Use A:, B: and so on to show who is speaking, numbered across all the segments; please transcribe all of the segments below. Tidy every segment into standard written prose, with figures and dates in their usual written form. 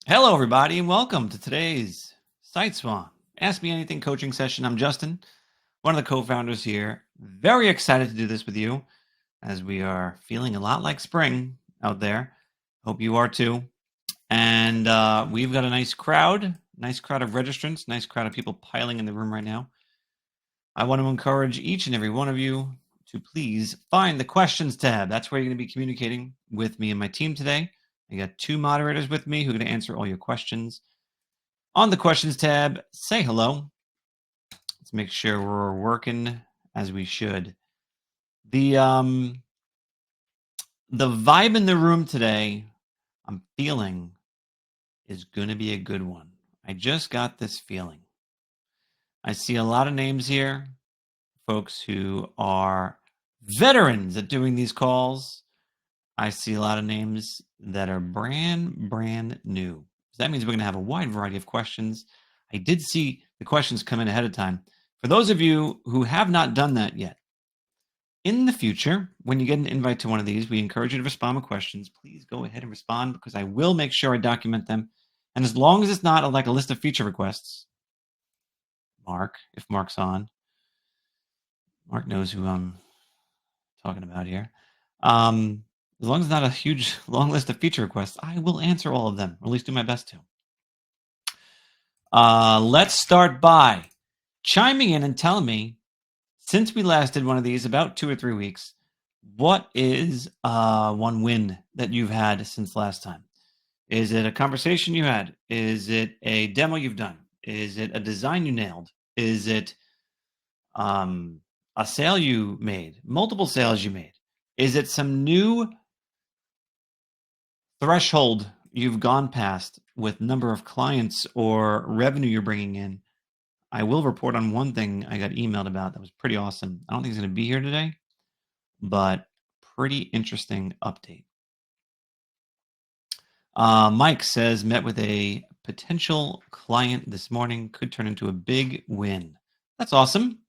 A: Hello, everybody, and welcome to today's SiteSwan Ask Me Anything coaching session. I'm Justin, one of the co-founders here. Very excited to do this with you as we are feeling a lot like spring out there. Hope you are too. And we've got a nice crowd of registrants, nice crowd of people piling in the room right now. I want to encourage each and every one of you to please find the questions tab. That's where you're going to be communicating with me and my team today. I got two moderators with me who are going to answer all your questions. On the questions tab, say hello. Let's make sure we're working as we should. The vibe in the room today, I'm feeling, is going to be a good one. I just got this feeling. I see a lot of names here, folks who are veterans at doing these calls. I see a lot of names that are brand new. So that means we're going to have a wide variety of questions. I did see the questions come in ahead of time. For those of you who have not done that yet, in the future, when you get an invite to one of these, we encourage you to respond with questions. Please go ahead and respond because I will make sure I document them. And as long as it's not like a list of feature requests, Mark, if Mark's on, Mark knows who I'm talking about here. As long as it's not a huge, long list of feature requests, I will answer all of them, or at least do my best to. Let's start by chiming in and telling me, since we last did one of these about 2 or 3 weeks, what is one win that you've had since last time? Is it a conversation you had? Is it a demo you've done? Is it a design you nailed? Is it a sale you made? Multiple sales you made? Is it some new threshold you've gone past with number of clients or revenue you're bringing in? I will report on one thing I got emailed about that was pretty awesome. I don't think he's going to be here today, but pretty interesting update. Mike says, met with a potential client this morning, could turn into a big win. That's awesome.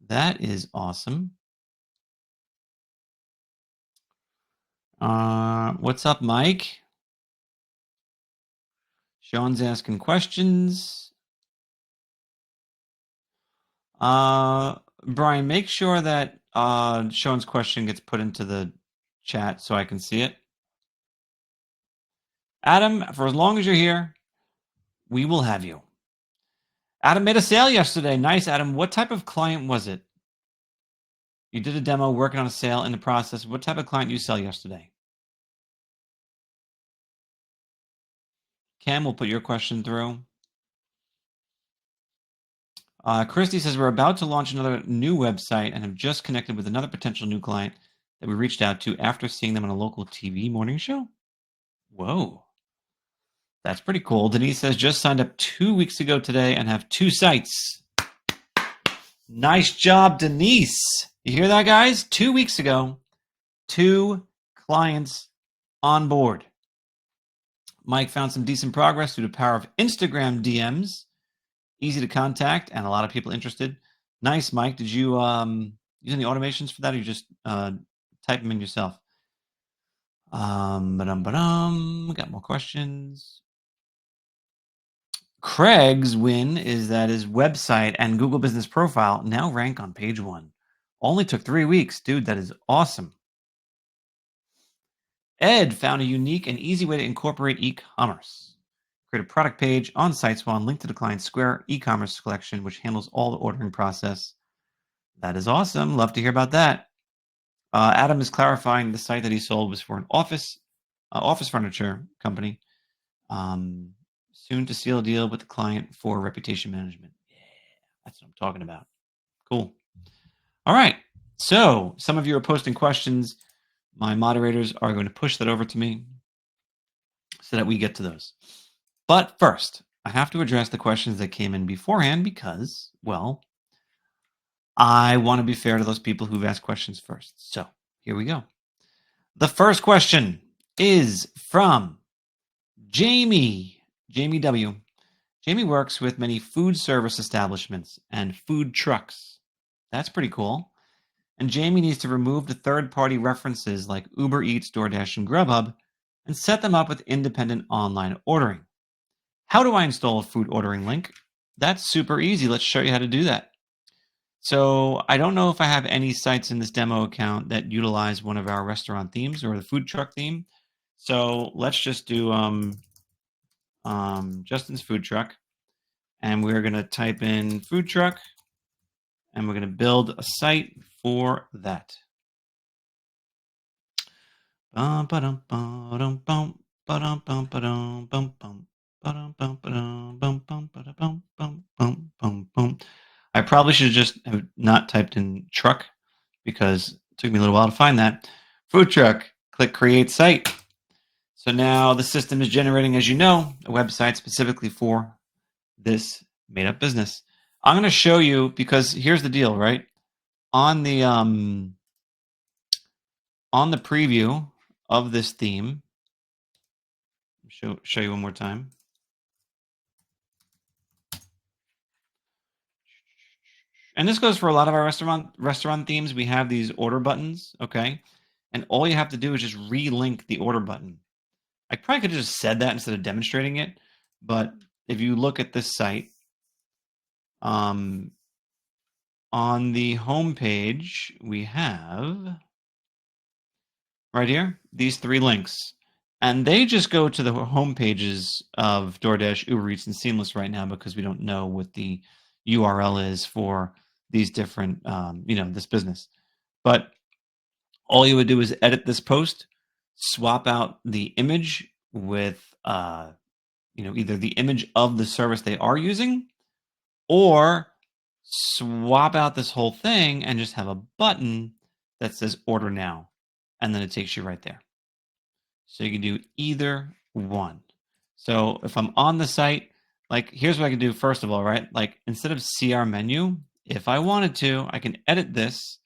A: That is awesome. What's up, Mike? Sean's asking questions. Brian, make sure that Sean's question gets put into the chat so I can see it. Adam, for as long as you're here, we will have you. Adam made a sale yesterday. Nice, Adam. What type of client was it? You did a demo, working on a sale in the process. What type of client did you sell yesterday? Cam, we'll put your question through. Christy says, we're about to launch another new website and have just connected with another potential new client that we reached out to after seeing them on a local TV morning show. Whoa. That's pretty cool. Denise says, just signed up 2 weeks ago today and have 2 sites. Nice job, Denise. You hear that, guys? 2 weeks ago, 2 clients on board. Mike found some decent progress through the power of Instagram DMs. Easy to contact and a lot of people interested. Nice, Mike. Did you use any automations for that, or you just type them in yourself? Got more questions. Craig's win is that his website and Google Business Profile now rank on page 1. Only took 3 weeks. Dude, that is awesome. Ed found a unique and easy way to incorporate e-commerce. Create a product page on SiteSwan, link to the client's Square e-commerce collection, which handles all the ordering process. That is awesome. Love to hear about that. Adam is clarifying the site that he sold was for an office furniture company. Soon to seal a deal with the client for reputation management. Yeah, that's what I'm talking about. Cool. All right. So some of you are posting questions. My moderators are going to push that over to me so that we get to those. But first, I have to address the questions that came in beforehand because, well, I want to be fair to those people who've asked questions first. So here we go. The first question is from Jamie W. Jamie works with many food service establishments and food trucks. That's pretty cool. And Jamie needs to remove the third-party references like Uber Eats, DoorDash, and Grubhub and set them up with independent online ordering. How do I install a food ordering link? That's super easy. Let's show you how to do that. So I don't know if I have any sites in this demo account that utilize one of our restaurant themes or the food truck theme. So let's just do Justin's food truck, and we're going to type in food truck, and we're going to build a site for that. I probably should just have not typed in truck because it took me a little while to find that. Food truck, click create site. So now the system is generating, as you know, a website specifically for this made up business. I'm going to show you because here's the deal, right? On the preview of this theme, show you one more time. And this goes for a lot of our restaurant themes. We have these order buttons, okay? And all you have to do is just relink the order button. I probably could have just said that instead of demonstrating it, but if you look at this site, on the home page, we have right here these 3 links. And they just go to the home pages of DoorDash, Uber Eats, and Seamless right now because we don't know what the URL is for these different, this business. But all you would do is edit this post, swap out the image with, either the image of the service they are using, or swap out this whole thing and just have a button that says order now. And then it takes you right there. So you can do either one. So if I'm on the site, like here's what I can do first of all, right? Like instead of CR menu, if I wanted to, I can edit this.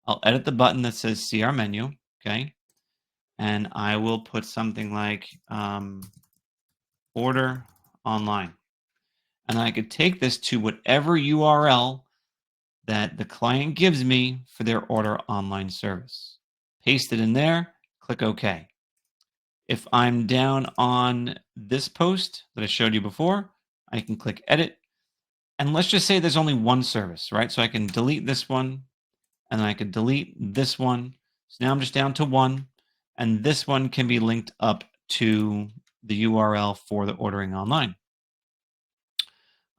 A: I'll edit the button that says CR menu, okay? And I will put something like order online. And I could take this to whatever URL that the client gives me for their order online service. Paste it in there, click OK. If I'm down on this post that I showed you before, I can click edit. And let's just say there's only one service, right? So I can delete this one, and then I could delete this one. So now I'm just down to one, and this one can be linked up to the URL for the ordering online.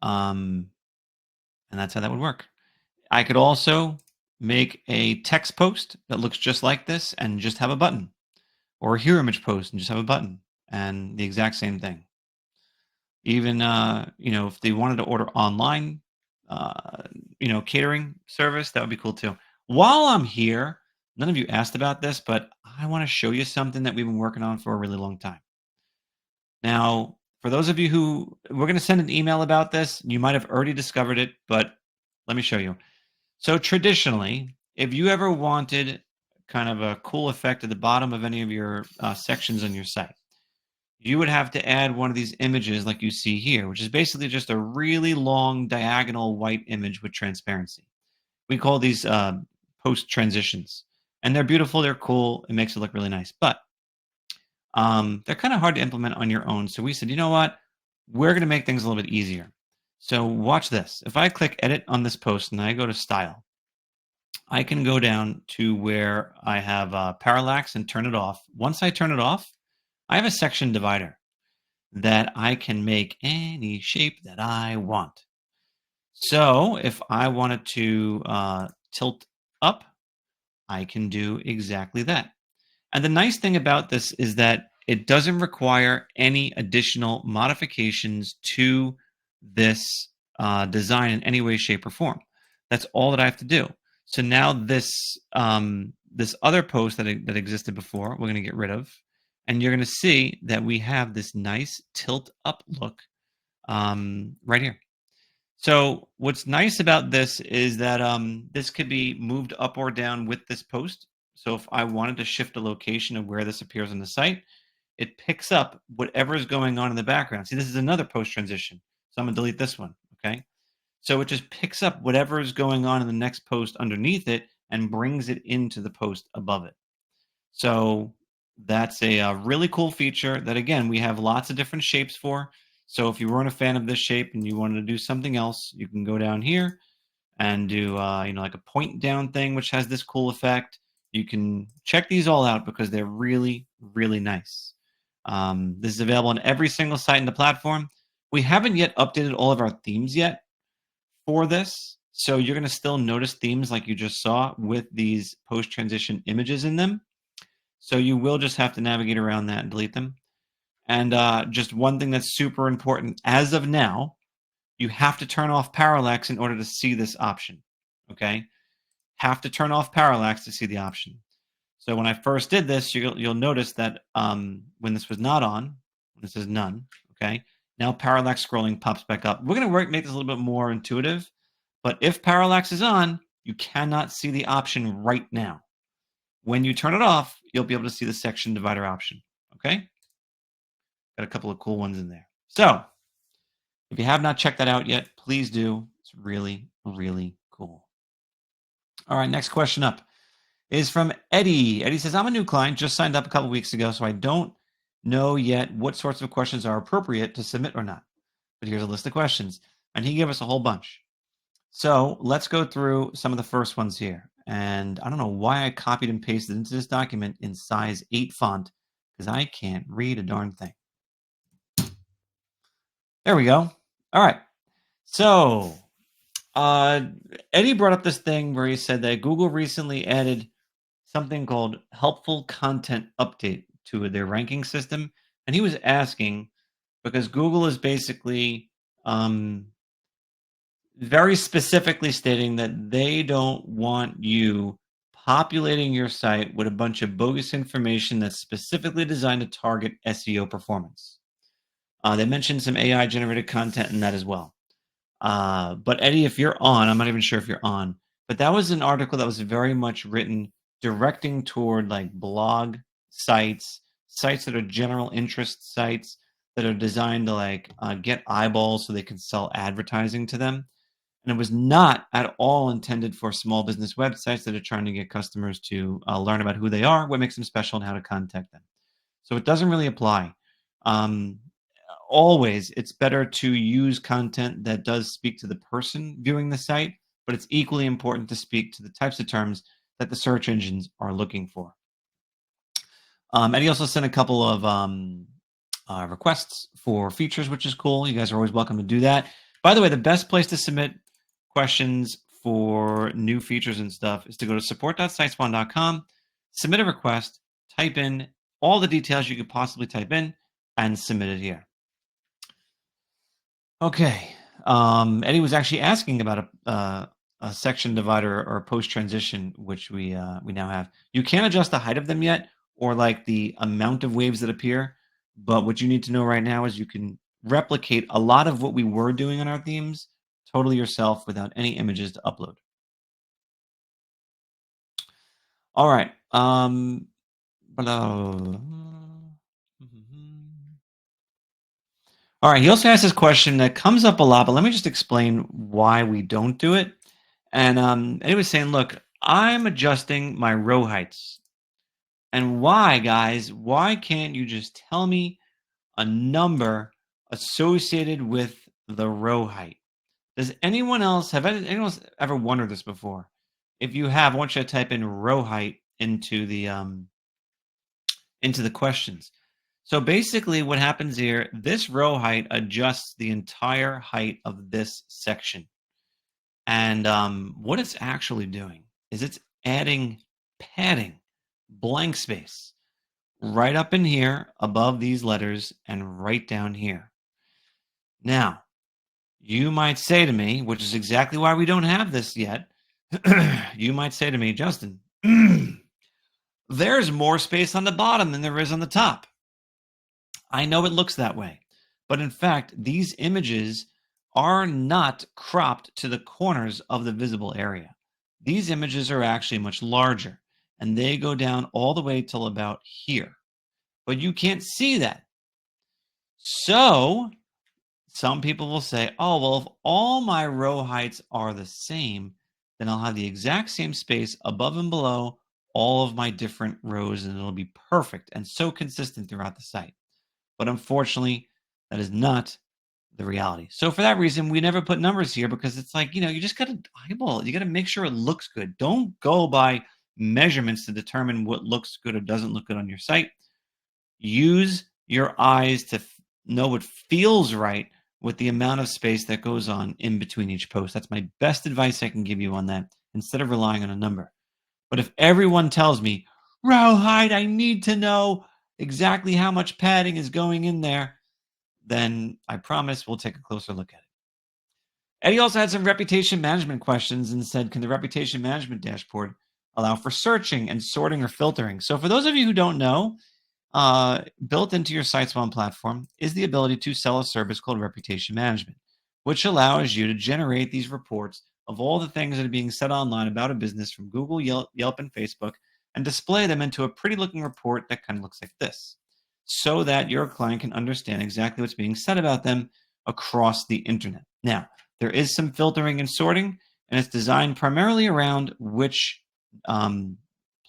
A: And that's how that would work. I could also make a text post that looks just like this and just have a button, or a hero image post and just have a button, and the exact same thing. Even if they wanted to order online, catering service, that would be cool too. While I'm here, none of you asked about this, but I want to show you something that we've been working on for a really long time. Now, for those of you who we're going to send an email about this, you might have already discovered it, but let me show you. So traditionally, if you ever wanted kind of a cool effect at the bottom of any of your sections on your site, you would have to add one of these images like you see here, which is basically just a really long diagonal white image with transparency. We call these post transitions, and they're beautiful. They're cool. It makes it look really nice, but they're kind of hard to implement on your own. So we said, you know what? We're going to make things a little bit easier. So watch this. If I click edit on this post and I go to style, I can go down to where I have parallax and turn it off. Once I turn it off, I have a section divider that I can make any shape that I want. So if I wanted to tilt up, I can do exactly that. And the nice thing about this is that it doesn't require any additional modifications to this design in any way, shape, or form. That's all that I have to do. So now this other post that existed before, we're going to get rid of. And you're going to see that we have this nice tilt up look right here. So what's nice about this is that this could be moved up or down with this post. So if I wanted to shift the location of where this appears on the site, it picks up whatever is going on in the background. See, this is another post transition. So I'm going to delete this one, okay? So it just picks up whatever is going on in the next post underneath it and brings it into the post above it. So That's a really cool feature that, again, we have lots of different shapes for. So if you weren't a fan of this shape and you wanted to do something else, you can go down here and do, like a point down thing, which has this cool effect. You can check these all out because they're really, really nice. This is available on every single site in the platform. We haven't yet updated all of our themes yet for this. So you're going to still notice themes like you just saw with these post-transition images in them. So you will just have to navigate around that and delete them. And just one thing that's super important as of now, you have to turn off parallax in order to see this option. Okay? Have to turn off parallax to see the option. So when I first did this, you'll notice that when this was not on, this is none. Okay? Now parallax scrolling pops back up. We're going to make this a little bit more intuitive. But if parallax is on, you cannot see the option right now. When you turn it off, you'll be able to see the section divider option. Okay? Got a couple of cool ones in there. So if you have not checked that out yet, please do. It's really, really cool. All right, next question up is from Eddie. Eddie says, I'm a new client, just signed up a couple weeks ago, so I don't know yet what sorts of questions are appropriate to submit or not. But here's a list of questions. And he gave us a whole bunch. So let's go through some of the first ones here. And I don't know why I copied and pasted into this document in size 8 font, because I can't read a darn thing. There we go. All right. So Eddie brought up this thing where he said that Google recently added something called helpful content update to their ranking system. And he was asking, because Google is basically very specifically stating that they don't want you populating your site with a bunch of bogus information that's specifically designed to target SEO performance. They mentioned some AI generated content in that as well. But Eddie, if you're on, I'm not even sure if you're on, but that was an article that was very much written directing toward like blog sites, sites that are general interest sites that are designed to like get eyeballs so they can sell advertising to them. And it was not at all intended for small business websites that are trying to get customers to learn about who they are, what makes them special, and how to contact them. So it doesn't really apply. Always, it's better to use content that does speak to the person viewing the site, but it's equally important to speak to the types of terms that the search engines are looking for. And he also sent a couple of requests for features, which is cool. You guys are always welcome to do that. By the way, the best place to submit questions for new features and stuff is to go to support.siteswan.com, submit a request, type in all the details you could possibly type in, and submit it here. Okay. Eddie was actually asking about a section divider or a post transition, which we now have. You can't adjust the height of them yet, or like the amount of waves that appear. But what you need to know right now is you can replicate a lot of what we were doing on our themes totally yourself without any images to upload. All right. All right. He also has this question that comes up a lot, but let me just explain why we don't do it. And he was saying, look, I'm adjusting my row heights. And why, guys? Why can't you just tell me a number associated with the row height? Does anyone else ever wondered this before? If you have, I want you to type in row height into the questions. So basically what happens here, this row height adjusts the entire height of this section. And what it's actually doing is it's adding padding, blank space, right up in here above these letters and right down here. Now, you might say to me, which is exactly why we don't have this yet, you might say to me, Justin, there's more space on the bottom than there is on the top. I know it looks that way, but in fact, these images are not cropped to the corners of the visible area. These images are actually much larger, and they go down all the way till about here. But you can't see that. So some people will say, oh, well, if all my row heights are the same, then I'll have the exact same space above and below all of my different rows and it'll be perfect and so consistent throughout the site. But unfortunately, that is not the reality. So for that reason, we never put numbers here because it's like, you just got to eyeball it. You got to make sure it looks good. Don't go by measurements to determine what looks good or doesn't look good on your site. Use your eyes to know what feels right with the amount of space that goes on in between each post. That's my best advice I can give you on that instead of relying on a number. But if everyone tells me, Rawhide, I need to know exactly how much padding is going in there, then I promise we'll take a closer look at it. Eddie also had some reputation management questions and said, can the reputation management dashboard allow for searching and sorting or filtering? So for those of you who don't know, built into your SiteSwan platform is the ability to sell a service called reputation management, which allows you to generate these reports of all the things that are being said online about a business from Google, Yelp, and Facebook, and display them into a pretty looking report that kind of looks like this, so that your client can understand exactly what's being said about them across the internet. Now, there is some filtering and sorting, and it's designed primarily around which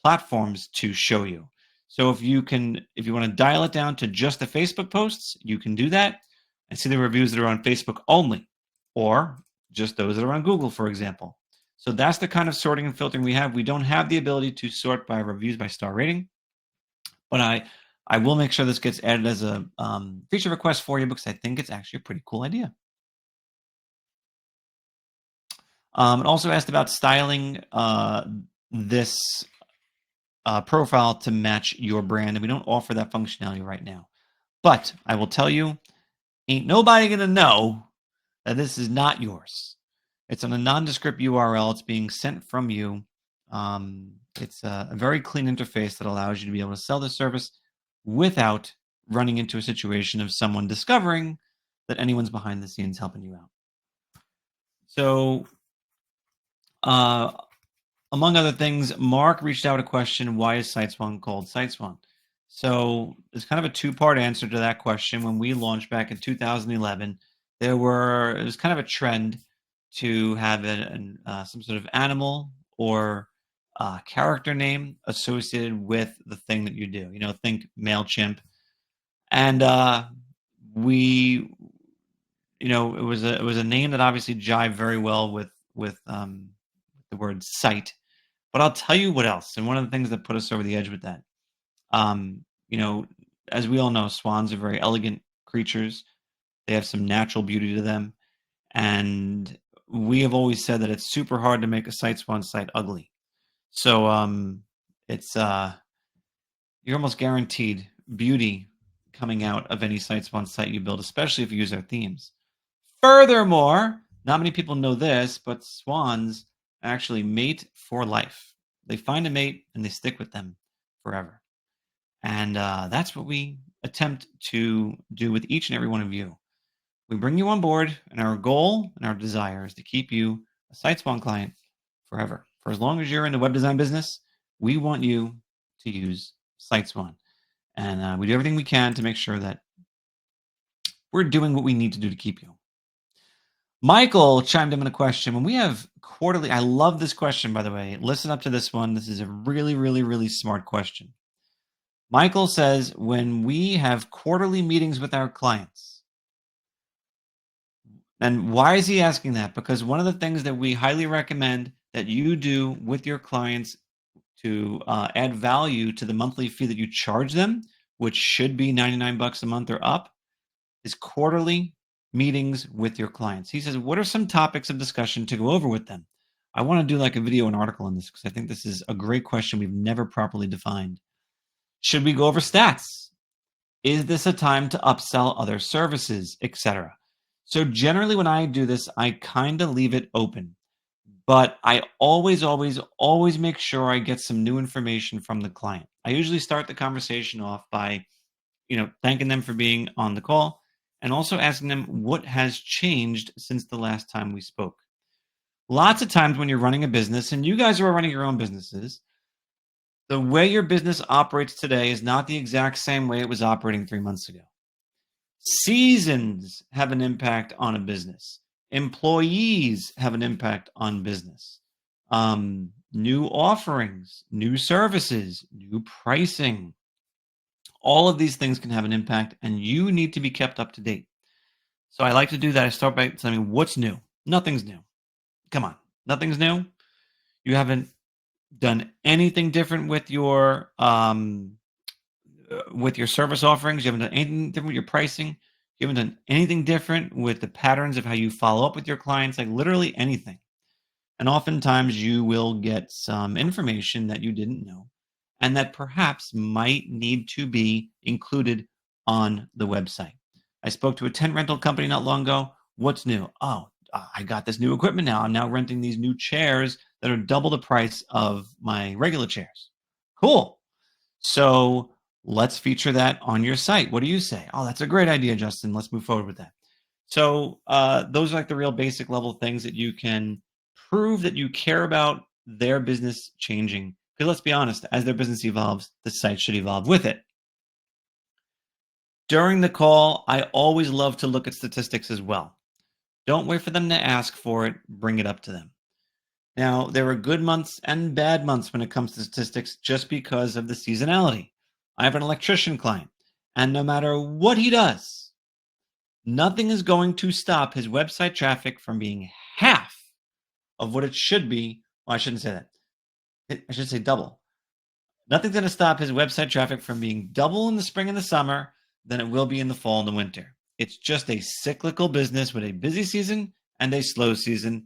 A: platforms to show you. So if you want to dial it down to just the Facebook posts, you can do that and see the reviews that are on Facebook only, or just those that are on Google, for example. So that's the kind of sorting and filtering we have. We don't have the ability to sort by reviews by star rating, but I will make sure this gets added as a feature request for you because I think it's actually a pretty cool idea. It also asked about styling this profile to match your brand, and we don't offer that functionality right now. But I will tell you, ain't nobody going to know that this is not yours. It's on a nondescript URL. It's being sent from you. It's a very clean interface that allows you to be able to sell the service without running into a situation of someone discovering that anyone's behind the scenes helping you out. So, among other things, Mark reached out a question, why is SiteSwan called SiteSwan? So there's kind of a two-part answer to that question. When we launched back in 2011, it was kind of a trend to have some sort of animal or character name associated with the thing that you do. Think MailChimp. And we, it was a name that obviously jived very well with the word site. But I'll tell you what else. And one of the things that put us over the edge with that, as we all know, swans are very elegant creatures. They have some natural beauty to them. And we have always said that it's super hard to make a SiteSwan site ugly. So it's you're almost guaranteed beauty coming out of any SiteSwan site you build, especially if you use our themes. Furthermore, not many people know this, but swans actually mate for life. They find a mate and they stick with them forever. And that's what we attempt to do with each and every one of you. We bring you on board, and our goal and our desire is to keep you a SiteSwan client forever. For as long as you're in the web design business, we want you to use SiteSwan. And we do everything we can to make sure that we're doing what we need to do to keep you. Michael chimed in with a question. When we have quarterly, I love this question, by the way. Listen up to this one. This is a really, really, really smart question. Michael says, when we have quarterly meetings with our clients, and why is he asking that? Because one of the things that we highly recommend that you do with your clients to add value to the monthly fee that you charge them, which should be $99 a month or up, is quarterly meetings with your clients. He says, what are some topics of discussion to go over with them? I want to do like a video and article on this because I think this is a great question we've never properly defined. Should we go over stats? Is this a time to upsell other services, etc.? So generally when I do this, I kind of leave it open. But I always make sure I get some new information from the client. I usually start the conversation off by, thanking them for being on the call and also asking them what has changed since the last time we spoke. Lots of times when you're running a business, and you guys are running your own businesses, the way your business operates today is not the exact same way it was operating 3 months ago. Seasons have an impact on a business. Employees have an impact on business. new offerings, new services, new pricing. All of these things can have an impact, and you need to be kept up to date. So I like to do that. I start by saying, what's new? Nothing's new. Come on. Nothing's new. You haven't done anything different with your service offerings. You haven't done anything different with your pricing. You haven't done anything different with the patterns of how you follow up with your clients, like literally anything. And oftentimes you will get some information that you didn't know and that perhaps might need to be included on the website. I spoke to a tent rental company not long ago. What's new? Oh, I got this new equipment now. I'm now renting these new chairs that are double the price of my regular chairs. Cool. So let's feature that on your site. What do you say? Oh, that's a great idea, Justin. Let's move forward with that. So those are like the real basic level things that you can prove that you care about their business changing. Because let's be honest, as their business evolves, the site should evolve with it. During the call, I always love to look at statistics as well. Don't wait for them to ask for it, bring it up to them. Now, there are good months and bad months when it comes to statistics just because of the seasonality. I have an electrician client, and no matter what he does, nothing is going to stop his website traffic from being half of what it should be. Well, I shouldn't say that. I should say double. Nothing's going to stop his website traffic from being double in the spring and the summer than it will be in the fall and the winter. It's just a cyclical business with a busy season and a slow season.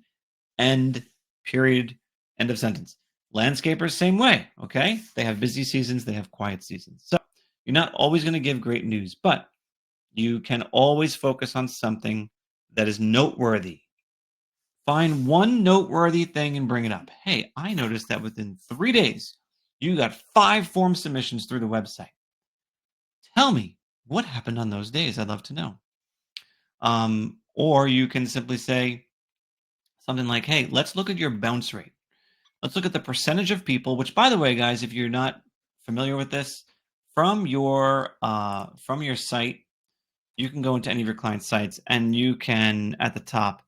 A: End, period, end of sentence. Landscapers, same way, okay? They have busy seasons, they have quiet seasons. So you're not always going to give great news, but you can always focus on something that is noteworthy. Find one noteworthy thing and bring it up. Hey, I noticed that within 3 days, you got 5 form submissions through the website. Tell me what happened on those days. I'd love to know. Or you can simply say something like, hey, let's look at your bounce rate. Let's look at the percentage of people, which, by the way, guys, if you're not familiar with this, from your site, you can go into any of your client sites and you can, at the top,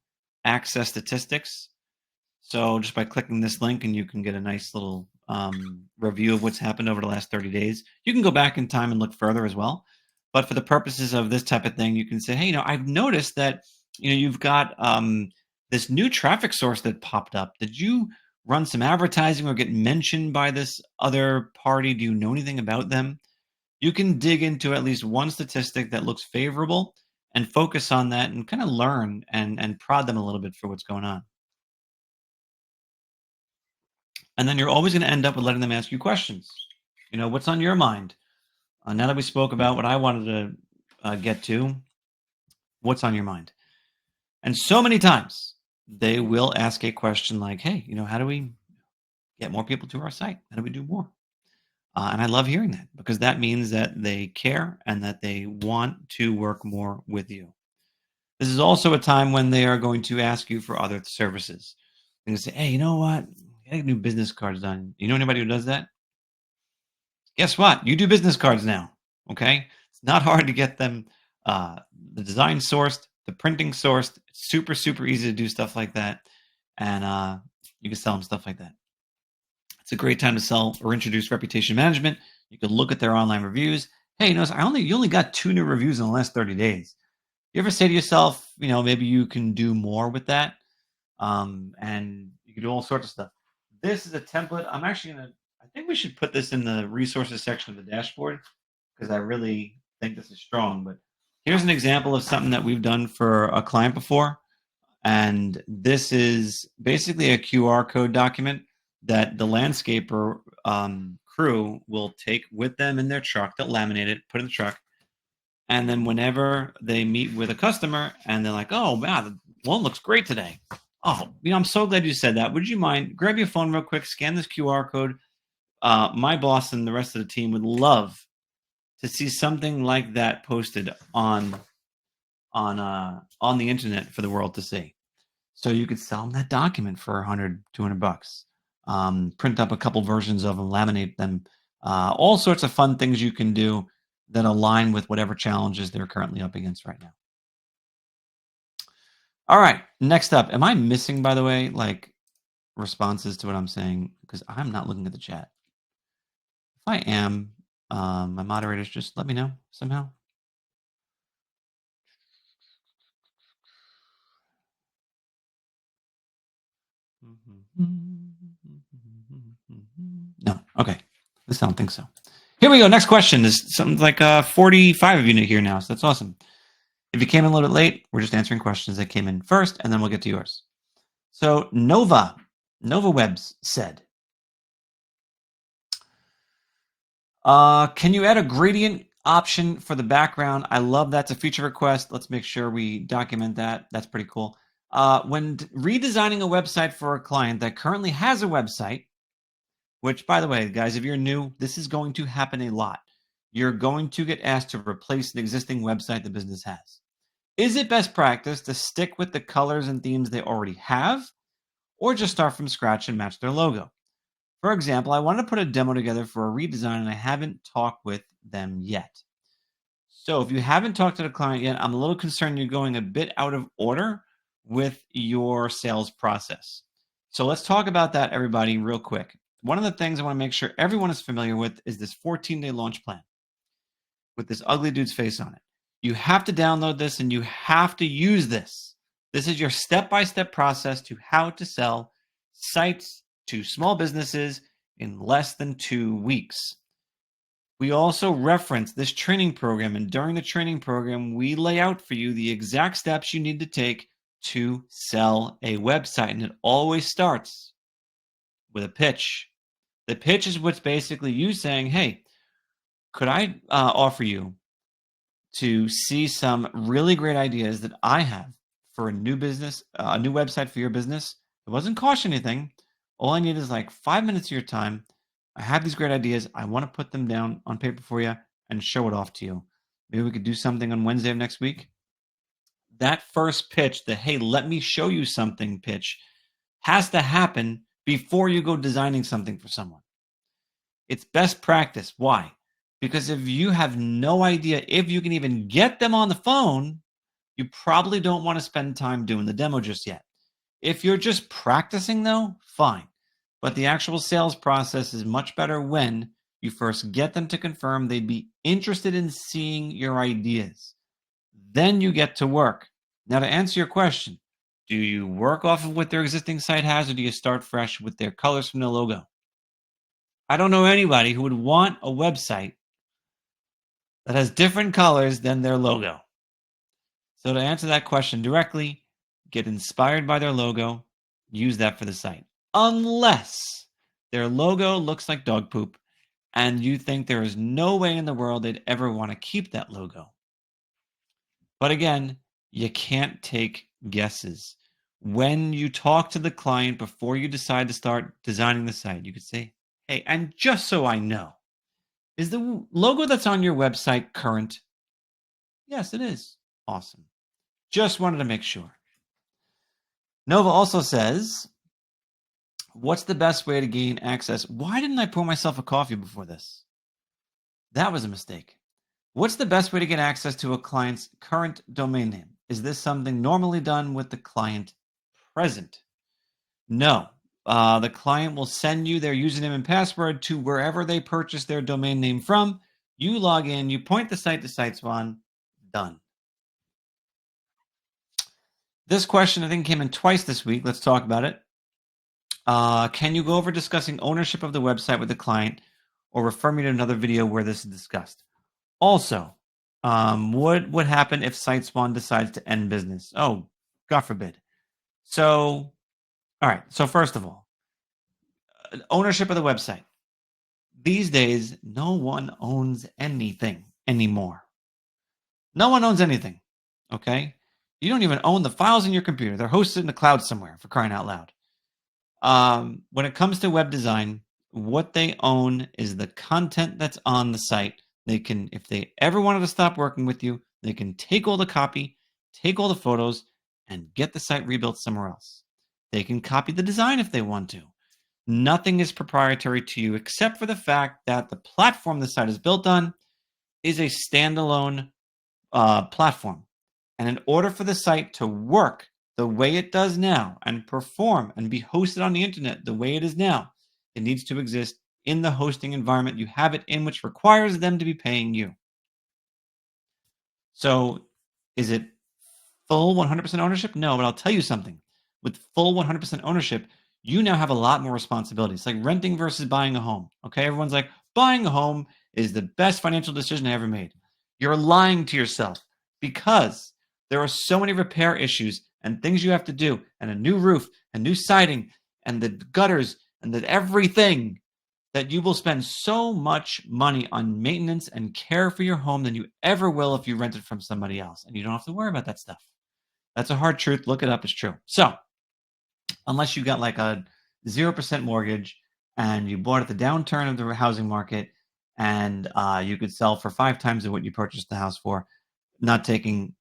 A: access statistics. So just by clicking this link, and you can get a nice little review of what's happened over the last 30 days. You can go back in time and look further as well. But for the purposes of this type of thing, you can say, hey, I've noticed that, you've got this new traffic source that popped up. Did you run some advertising or get mentioned by this other party? Do you know anything about them? You can dig into at least one statistic that looks favorable and focus on that and kind of learn and prod them a little bit for what's going on. And then you're always going to end up with letting them ask you questions. What's on your mind? Now that we spoke about what I wanted to get to, what's on your mind? And so many times they will ask a question like, hey, how do we get more people to our site? How do we do more? And I love hearing that because that means that they care and that they want to work more with you. This is also a time when they are going to ask you for other services. They're going to say, hey, you know what? I got new business cards done. You know anybody who does that? Guess what? You do business cards now. Okay. It's not hard to get them, the design sourced, the printing sourced. It's super, super easy to do stuff like that. And you can sell them stuff like that. It's a great time to sell or introduce reputation management. You can look at their online reviews. Hey, you only got 2 new reviews in the last 30 days. You ever say to yourself, maybe you can do more with that? And you can do all sorts of stuff. This is a template. I think we should put this in the resources section of the dashboard because I really think this is strong. But here's an example of something that we've done for a client before. And this is basically a QR code document that the landscaper crew will take with them in their truck. They'll laminate it, put it in the truck. And then whenever they meet with a customer and they're like, oh, wow, the lawn looks great today. Oh, I'm so glad you said that. Would you mind grab your phone real quick, scan this QR code? My boss and the rest of the team would love to see something like that posted on the internet for the world to see. So you could sell them that document for $100, $200. Print up a couple versions of them, laminate them. All sorts of fun things you can do that align with whatever challenges they're currently up against right now. All right, next up. Am I missing, by the way, like responses to what I'm saying because I'm not looking at the chat. If I am, my moderators just let me know somehow. No. Okay. At least I don't think so. Here we go. Next question. There's something like 45 of you here now, so that's awesome. If you came in a little bit late, we're just answering questions that came in first, and then we'll get to yours. So Nova Webs said, can you add a gradient option for the background? I love that's a feature request. Let's make sure we document that. That's pretty cool. When redesigning a website for a client that currently has a website, which, by the way, guys, if you're new, this is going to happen a lot. You're going to get asked to replace an existing website the business has. Is it best practice to stick with the colors and themes they already have, or just start from scratch and match their logo? For example, I wanted to put a demo together for a redesign and I haven't talked with them yet. So if you haven't talked to the client yet, I'm a little concerned you're going a bit out of order with your sales process. So let's talk about that, everybody, real quick. One of the things I want to make sure everyone is familiar with is this 14-day launch plan with this ugly dude's face on it. You have to download this and you have to use this. This is your step-by-step process to how to sell sites to small businesses in less than 2 weeks. We also reference this training program, and during the training program, we lay out for you the exact steps you need to take to sell a website, and it always starts with a pitch. The pitch is what's basically you saying, hey, could I offer you to see some really great ideas that I have for a new business, a new website for your business? It wasn't cost anything. All I need is like 5 minutes of your time. I have these great ideas. I want to put them down on paper for you and show it off to you. Maybe we could do something on Wednesday of next week. That first pitch, the hey, let me show you something pitch, has to happen before you go designing something for someone. It's best practice. Why? Because if you have no idea if you can even get them on the phone, you probably don't want to spend time doing the demo just yet. If you're just practicing, though, fine. But the actual sales process is much better when you first get them to confirm they'd be interested in seeing your ideas. Then you get to work. Now, to answer your question, do you work off of what their existing site has, or do you start fresh with their colors from the logo? I don't know anybody who would want a website that has different colors than their logo. So to answer that question directly, get inspired by their logo, use that for the site. Unless their logo looks like dog poop and you think there is no way in the world they'd ever want to keep that logo. But again, you can't take guesses. When you talk to the client before you decide to start designing the site, you could say, hey, and just so I know, is the logo that's on your website current? Yes, it is. Awesome. Just wanted to make sure. Nova also says, what's the best way to gain access? Why didn't I pour myself a coffee before this? That was a mistake. What's the best way to get access to a client's current domain name? Is this something normally done with the client present? No. The client will send you their username and password to wherever they purchase their domain name from. You log in, you point the site to SiteSwan, done. This question, I think, came in twice this week. Let's talk about it. Can you go over discussing ownership of the website with the client, or refer me to another video where this is discussed? Also, what would happen if SiteSwan decides to end business? Oh, God forbid. So, all right. So first of all, ownership of the website. These days, no one owns anything anymore. No one owns anything. Okay? You don't even own the files in your computer. They're hosted in the cloud somewhere, for crying out loud. When it comes to web design, what they own is the content that's on the site. They can, if they ever wanted to stop working with you, they can take all the copy, take all the photos, and get the site rebuilt somewhere else. They can copy the design if they want to. Nothing is proprietary to you except for the fact that the platform the site is built on is a standalone platform. And in order for the site to work the way it does now and perform and be hosted on the internet the way it is now, it needs to exist in the hosting environment you have it in, which requires them to be paying you. So is it full 100% ownership? No, but I'll tell you something. With full 100% ownership, you now have a lot more responsibilities, like renting versus buying a home. Okay, everyone's like, buying a home is the best financial decision I ever made. You're lying to yourself because there are so many repair issues and things you have to do, and a new roof and new siding and the gutters and the everything, that you will spend so much money on maintenance and care for your home than you ever will if you rent it from somebody else. And you don't have to worry about that stuff. That's a hard truth. Look it up. It's true. So, unless you got like a 0% mortgage and you bought at the downturn of the housing market and you could sell for 5 times of what you purchased the house for, not taking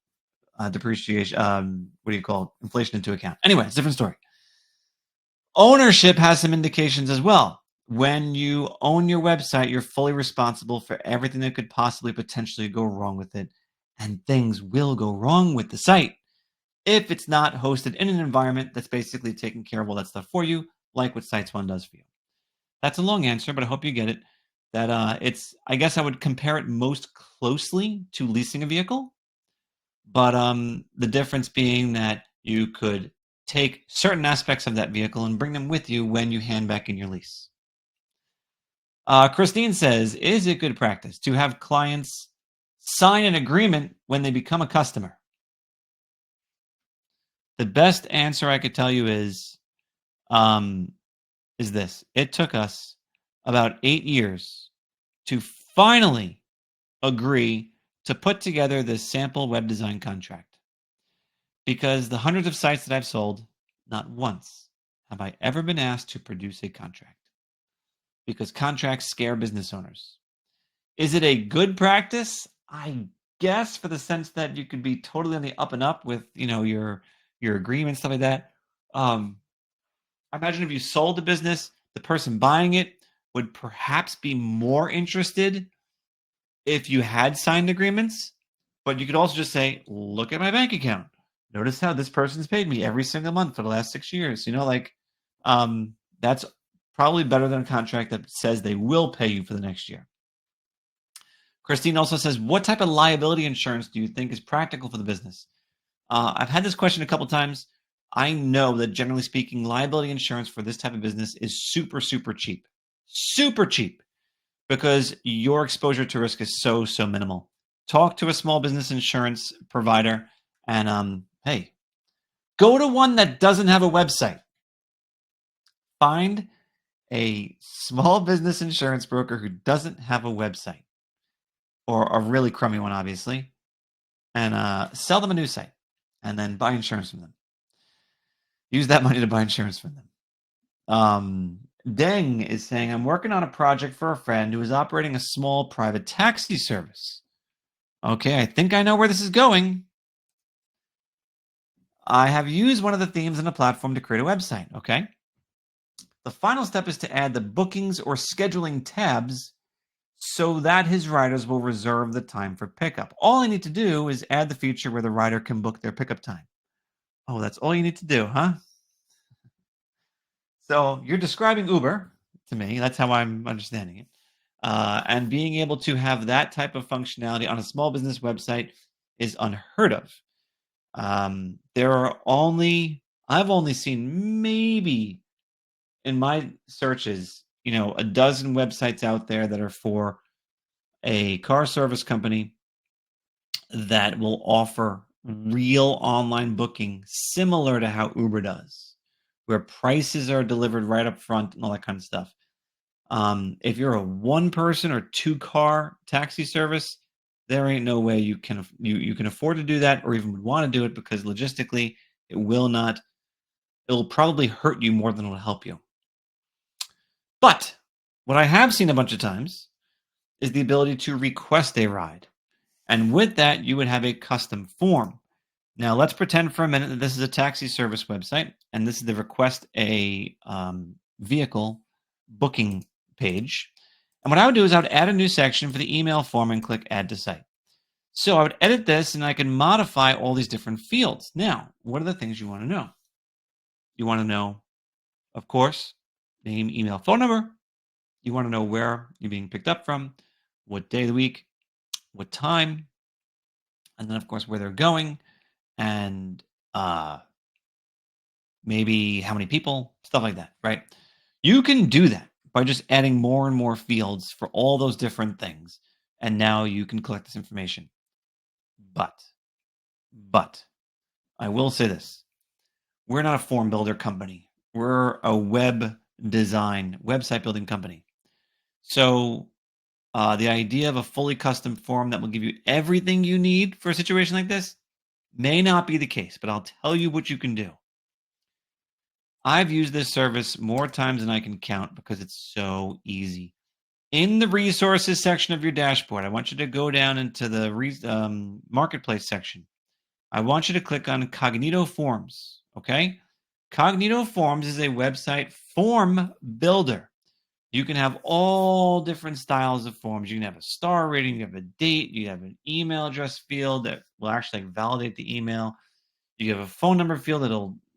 A: depreciation, what do you call it? Inflation into account. Anyway, it's a different story. Ownership has some indications as well. When you own your website, you're fully responsible for everything that could possibly potentially go wrong with it. And things will go wrong with the site if it's not hosted in an environment that's basically taking care of all that stuff for you, like what SiteSwan does for you. That's a long answer, but I hope you get it. That I guess I would compare it most closely to leasing a vehicle, but the difference being that you could take certain aspects of that vehicle and bring them with you when you hand back in your lease. Christine says, is it good practice to have clients sign an agreement when they become a customer? The best answer I could tell you is this. It took us about 8 years to finally agree to put together this sample web design contract. Because the hundreds of sites that I've sold, not once have I ever been asked to produce a contract. Because contracts scare business owners. Is it a good practice? I guess, for the sense that you could be totally on the up and up with, your agreement, stuff like that. I imagine if you sold the business, the person buying it would perhaps be more interested if you had signed agreements. But you could also just say, look at my bank account. Notice how this person's paid me every single month for the last 6 years. That's probably better than a contract that says they will pay you for the next year. Christine also says, what type of liability insurance do you think is practical for the business? I've had this question a couple times. I know that generally speaking, liability insurance for this type of business is super, super cheap. Super cheap. Because your exposure to risk is so, so minimal. Talk to a small business insurance provider and, hey, go to one that doesn't have a website. Find a small business insurance broker who doesn't have a website, or a really crummy one, obviously, and sell them a new site and then buy insurance from them. Use that money to buy insurance from them. Deng is saying, I'm working on a project for a friend who is operating a small private taxi service. Okay, I think I know where this is going. I have used one of the themes in the platform to create a website. Okay. The final step is to add the bookings or scheduling tabs so that his riders will reserve the time for pickup. All I need to do is add the feature where the rider can book their pickup time. Oh, that's all you need to do, huh? So you're describing Uber to me. That's how I'm understanding it. And being able to have that type of functionality on a small business website is unheard of. I've only seen maybe in my searches, a dozen websites out there that are for a car service company that will offer real online booking similar to how Uber does, where prices are delivered right up front and all that kind of stuff. If you're a 1-person or 2-car taxi service, there ain't no way you can afford to do that, or even would want to do it, because logistically it will probably hurt you more than it will help you. But what I have seen a bunch of times is the ability to request a ride. And with that, you would have a custom form. Now, let's pretend for a minute that this is a taxi service website, and this is the request a vehicle booking page. And what I would do is I would add a new section for the email form and click Add to Site. So I would edit this and I can modify all these different fields. Now, what are the things you want to know? You want to know, of course, name, email, phone number. You want to know where you're being picked up from, what day of the week, what time, and then, of course, where they're going, and uh, maybe how many people, stuff like that, right? You can do that by just adding more and more fields for all those different things. And now you can collect this information. But I will say this. We're not a form builder company. We're a web design, website building company. So the idea of a fully custom form that will give you everything you need for a situation like this may not be the case, but I'll tell you what you can do. I've used this service more times than I can count because it's so easy. In the resources section of your dashboard, I want you to go down into the marketplace section. I want you to click on Cognito Forms, okay? Cognito Forms is a website form builder. You can have all different styles of forms. You can have a star rating, you have a date, you have an email address field that will actually validate the email. You have a phone number field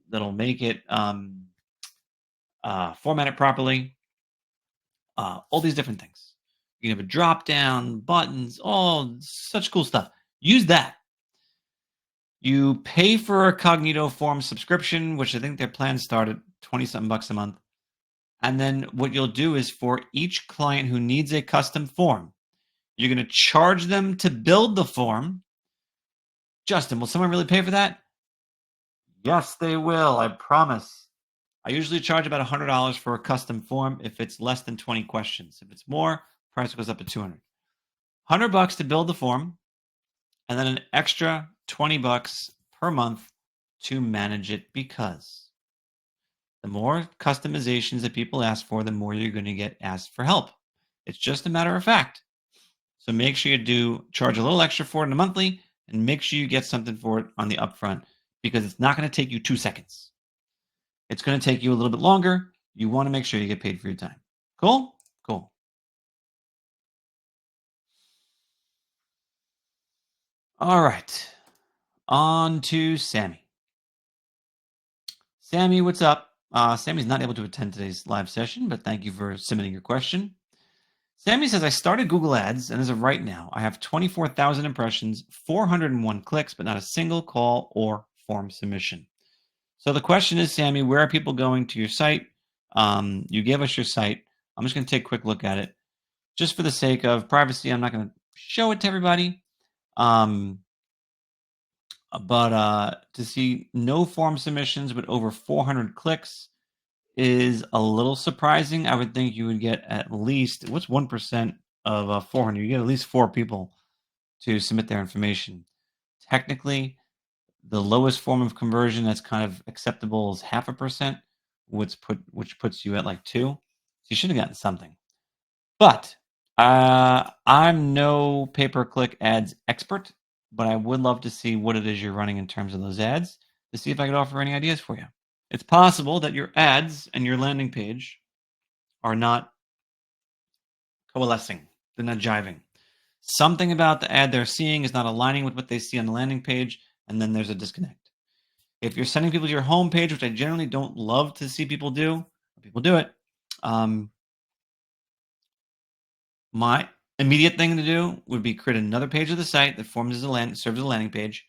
A: that'll make it format it properly. All these different things. You can have a drop down, buttons, all such cool stuff. Use that. You pay for a Cognito Form subscription, which I think their plans start at 20 something bucks a month. And then what you'll do is for each client who needs a custom form, you're going to charge them to build the form. Justin, will someone really pay for that? Yes, they will. I promise. I usually charge about $100 for a custom form if it's less than 20 questions. If it's more, price goes up to 200. $100 to build the form, and then an extra 20 bucks per month to manage it, because the more customizations that people ask for, the more you're going to get asked for help. It's just a matter of fact. So make sure you charge a little extra for it in a monthly, and make sure you get something for it on the upfront, because it's not going to take you 2 seconds. It's going to take you a little bit longer. You want to make sure you get paid for your time. Cool? Cool. All right. On to Sammy. Sammy, what's up? Sammy's not able to attend today's live session, but thank you for submitting your question. Sammy says, I started Google Ads, and as of right now, I have 24,000 impressions, 401 clicks, but not a single call or form submission. So the question is, Sammy, where are people going to your site? You gave us your site. I'm just going to take a quick look at it. Just for the sake of privacy, I'm not going to show it to everybody. But to see no form submissions but over 400 clicks is a little surprising. I would think you would get at least, what's 1% of 400? You get at least 4 people to submit their information. Technically, the lowest form of conversion that's kind of acceptable is 0.5%, which puts you at like 2. So you should have gotten something. But I'm no pay-per-click ads expert, but I would love to see what it is you're running in terms of those ads to see if I could offer any ideas for you. It's possible that your ads and your landing page are not coalescing. They're not jiving. Something about the ad they're seeing is not aligning with what they see on the landing page, and then there's a disconnect. If you're sending people to your home page, which I generally don't love to see people do it. My immediate thing to do would be create another page of the site that serves as a landing page.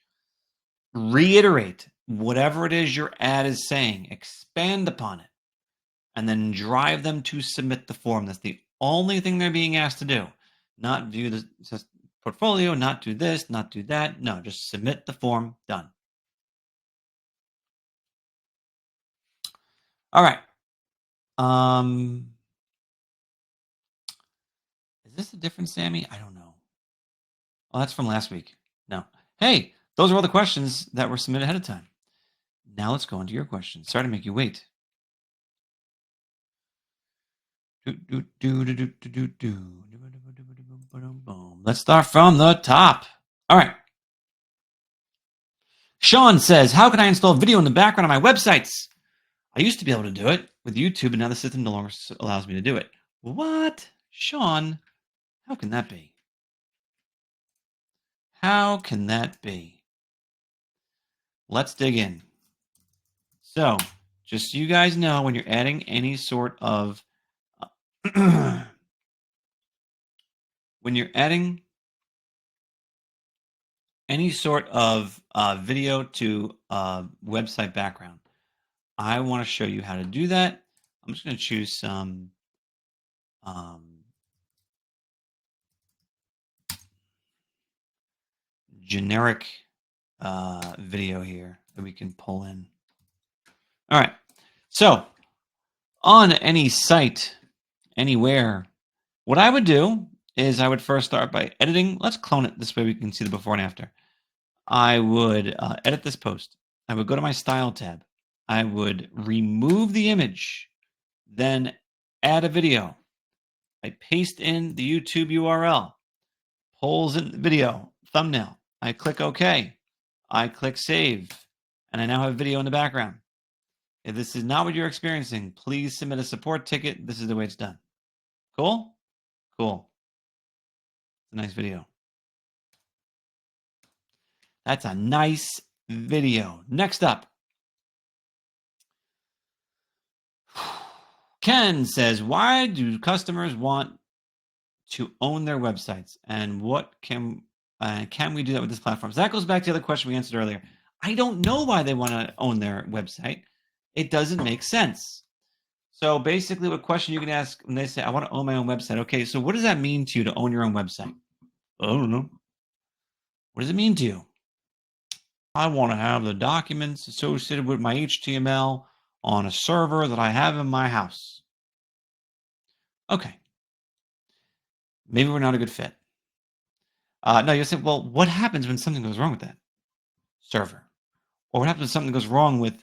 A: Reiterate whatever it is your ad is saying, expand upon it, and then drive them to submit the form. That's the only thing they're being asked to do. Not view the portfolio, not do this, not do that. No, just submit the form. Done. All right. Is this a different Sammy? I don't know. Oh, that's from last week. No. Hey, those are all the questions that were submitted ahead of time. Now let's go into your questions. Sorry to make you wait. Let's start from the top. All right. Sean says, how can I install video in the background of my websites? I used to be able to do it with YouTube, and now the system no longer allows me to do it. What? Sean, how can that be? How can that be? Let's dig in. So, just so you guys know, when you're adding any sort of when you're adding any sort of video to a website background, I want to show you how to do that. I'm just going to choose some generic video here that we can pull in. All right. So on any site, anywhere, what I would do is I would first start by editing. Let's clone it. This way we can see the before and after. I would edit this post. I would go to my style tab. I would remove the image, then add a video. I paste in the YouTube URL, pulls in the video, thumbnail. I click OK. I click save, and I now have video in the background. If this is not what you're experiencing, please submit a support ticket. This is the way it's done. Cool? Cool. It's a nice video. That's a nice video. Next up. Ken says, why do customers want to own their websites? And what can we do that with this platform? So that goes back to the other question we answered earlier. I don't know why they want to own their website. It doesn't make sense. So basically, what question you can ask when they say, I want to own my own website. Okay, so what does that mean to you to own your own website? I don't know. What does it mean to you? I want to have the documents associated with my HTML on a server that I have in my house. Okay. Maybe we're not a good fit. No, you'll say, well, what happens when something goes wrong with that server? Or what happens when something goes wrong with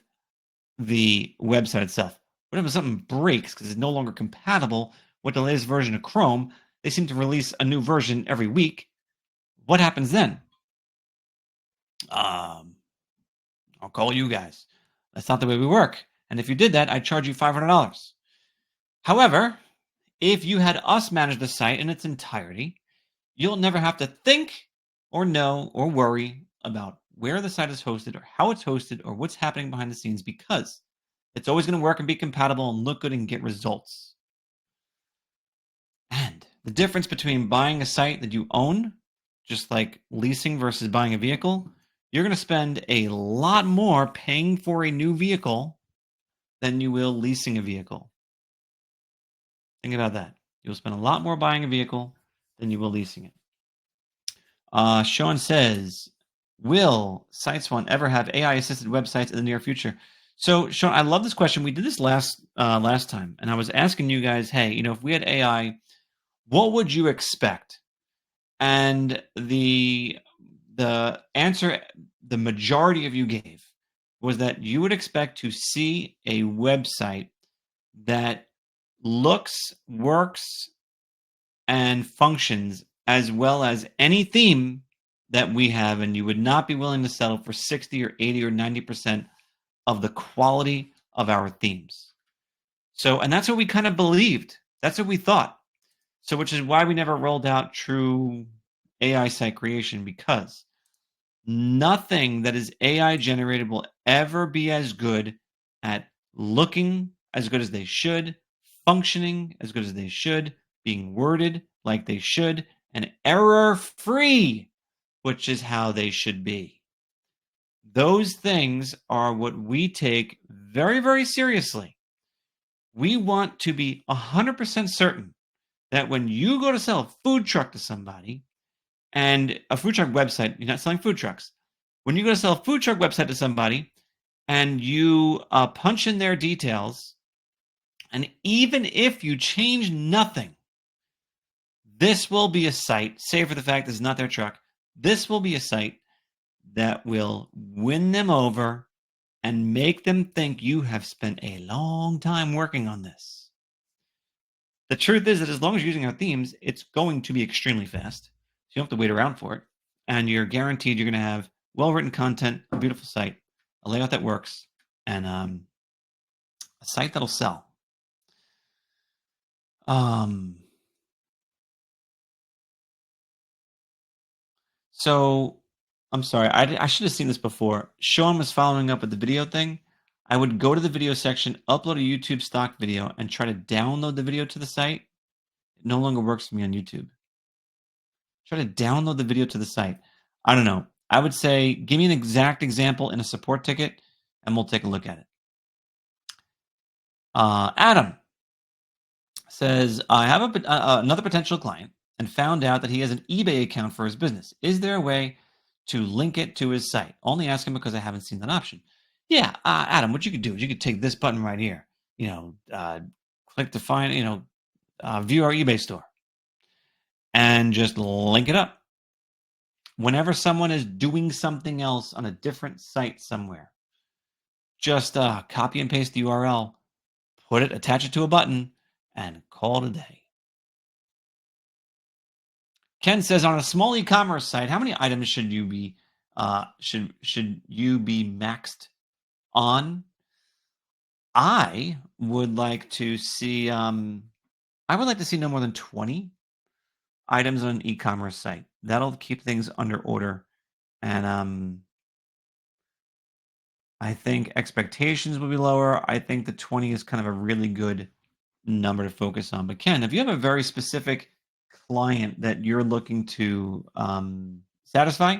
A: the website itself? What happens when something breaks because it's no longer compatible with the latest version of Chrome? They seem to release a new version every week. What happens then? I'll call you guys. That's not the way we work. And if you did that, I'd charge you $500. However, if you had us manage the site in its entirety, you'll never have to think or know or worry about where the site is hosted or how it's hosted or what's happening behind the scenes, because it's always going to work and be compatible and look good and get results. And the difference between buying a site that you own, just like leasing versus buying a vehicle, you're going to spend a lot more paying for a new vehicle than you will leasing a vehicle. Think about that. You'll spend a lot more buying a vehicle than you will leasing it. Sean says, will SiteSwan ever have AI-assisted websites in the near future? So, Sean, I love this question. We did this last time, and I was asking you guys, hey, if we had AI, what would you expect? And the answer the majority of you gave was that you would expect to see a website that looks, works, and functions as well as any theme that we have, and you would not be willing to settle for 60 or 80 or 90% of the quality of our themes. So, and that's what we kind of believed. That's what we thought. So, which is why we never rolled out true AI site creation, because nothing that is AI generated will ever be as good at looking as good as they should, functioning as good as they should, being worded like they should, and error-free, which is how they should be. Those things are what we take very, very seriously. We want to be 100% certain that when you go to sell a food truck to somebody, and a food truck website, you're not selling food trucks. When you go to sell a food truck website to somebody and you punch in their details, and even if you change nothing, this will be a site, save for the fact this is not their truck, this will be a site that will win them over and make them think you have spent a long time working on this. The truth is that as long as you're using our themes, it's going to be extremely fast. So you don't have to wait around for it. And you're guaranteed you're going to have well-written content, a beautiful site, a layout that works, and a site that'll sell. So I'm sorry, I should have seen this before. Sean was following up with the video thing. I would go to the video section, upload a YouTube stock video, and try to download the video to the site. It no longer works for me on YouTube. Try to download the video to the site. I don't know. I would say give me an exact example in a support ticket, and we'll take a look at it. Adam says, I have another potential client and found out that he has an eBay account for his business. Is there a way to link it to his site? Only asking because I haven't seen that option. Yeah, Adam, what you could do is you could take this button right here, click to find, view our eBay store and just link it up. Whenever someone is doing something else on a different site somewhere, just copy and paste the URL, attach it to a button, and call it a day. Ken says, on a small e-commerce site, how many items should you be maxed on? I would like to see no more than 20 items on an e-commerce site. That'll keep things under order, and I think expectations will be lower. I think the 20 is kind of a really good number to focus on. But Ken, if you have a very specific client that you're looking to satisfy,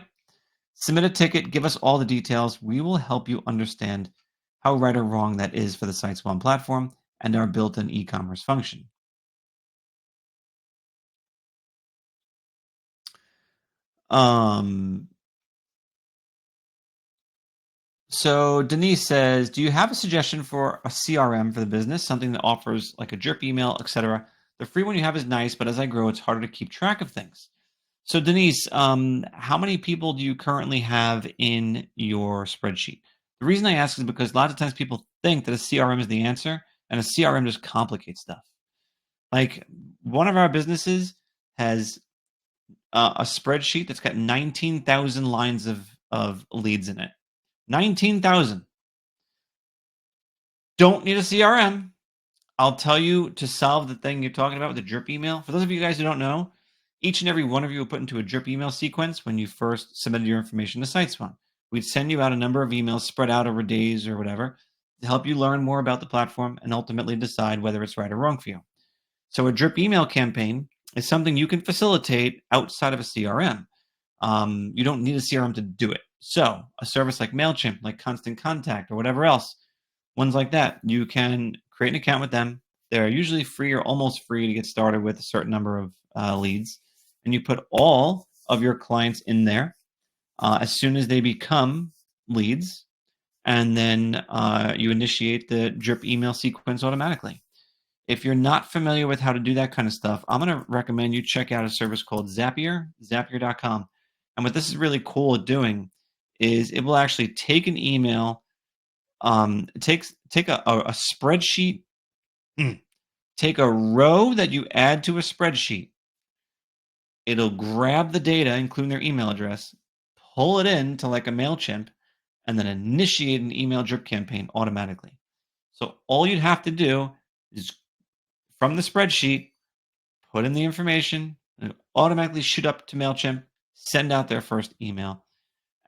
A: submit a ticket, give us all the details. We will help you understand how right or wrong that is for the SiteSwan platform and our built-in e-commerce function. So Denise says, do you have a suggestion for a CRM for the business, something that offers like a drip email, etc.? The free one you have is nice, but as I grow, it's harder to keep track of things. So Denise, how many people do you currently have in your spreadsheet? The reason I ask is because lots of times people think that a CRM is the answer, and a CRM just complicates stuff. Like one of our businesses has a spreadsheet that's got 19,000 lines of leads in it. 19,000. Don't need a CRM. I'll tell you to solve the thing you're talking about with the drip email. For those of you guys who don't know, each and every one of you will put into a drip email sequence when you first submitted your information to SiteSwan. We'd send you out a number of emails spread out over days or whatever to help you learn more about the platform and ultimately decide whether it's right or wrong for you. So a drip email campaign is something you can facilitate outside of a CRM. You don't need a CRM to do it. So a service like MailChimp, like Constant Contact, or whatever else, ones like that, you can create an account with them. They're usually free or almost free to get started with a certain number of leads. And you put all of your clients in there as soon as they become leads. And then you initiate the drip email sequence automatically. If you're not familiar with how to do that kind of stuff, I'm going to recommend you check out a service called Zapier, zapier.com. And what this is really cool at doing is it will actually take an email, take a spreadsheet, take a row that you add to a spreadsheet. It'll grab the data, including their email address, pull it into like a MailChimp, and then initiate an email drip campaign automatically. So all you'd have to do is from the spreadsheet, put in the information, and automatically shoot up to MailChimp, send out their first email.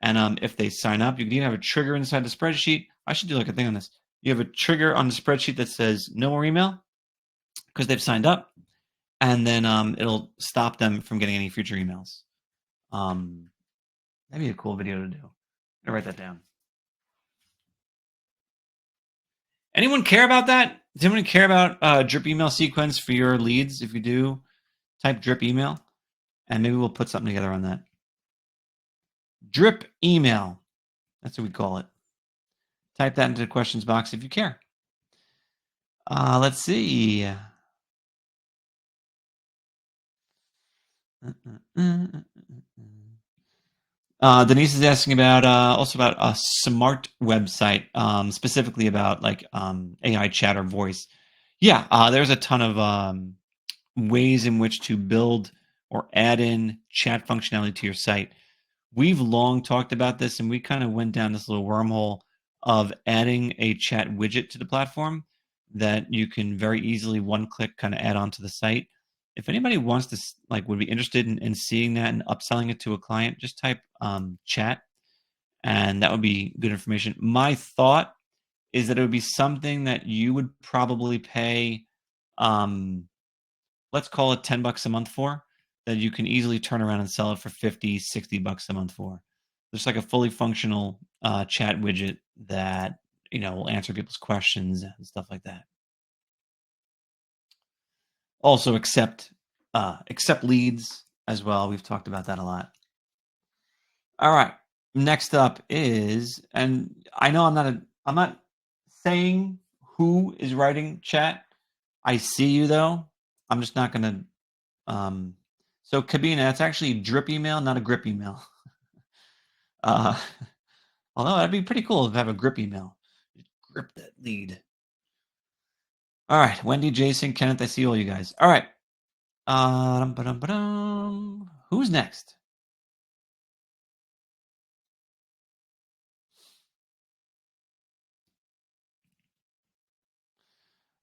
A: And if they sign up, you can even have a trigger inside the spreadsheet. I should do like a thing on this. You have a trigger on the spreadsheet that says no more email because they've signed up. And then it'll stop them from getting any future emails. That'd be a cool video to do. I'm gonna write that down. Anyone care about that? Does anyone care about drip email sequence for your leads? If you do, type drip email, and maybe we'll put something together on that. Drip email. That's what we call it. Type that into the questions box if you care. Let's see. Denise is asking about also about a smart website, specifically about like AI chat or voice. Yeah, there's a ton of ways in which to build or add in chat functionality to your site. We've long talked about this, and we kind of went down this little wormhole of adding a chat widget to the platform that you can very easily one-click kind of add onto the site. if anybody wants to would be interested in seeing that and upselling it to a client, just type chat, and that would be good information. My thought is that it would be something that you would probably pay, um, let's call it $10 a month for, that you can easily turn around and sell it for 50, $60 a month for. Just like a fully functional chat widget that, will answer people's questions and stuff like that. Also accept leads as well. We've talked about that a lot. All right. Next up is, and I know I'm not saying who is writing chat. I see you though. I'm just not gonna so Kabina, that's actually drip email, not a grip email. Although that'd be pretty cool to have a grip email. Grip that lead. All right, Wendy, Jason, Kenneth, I see all you guys. All right. Who's next?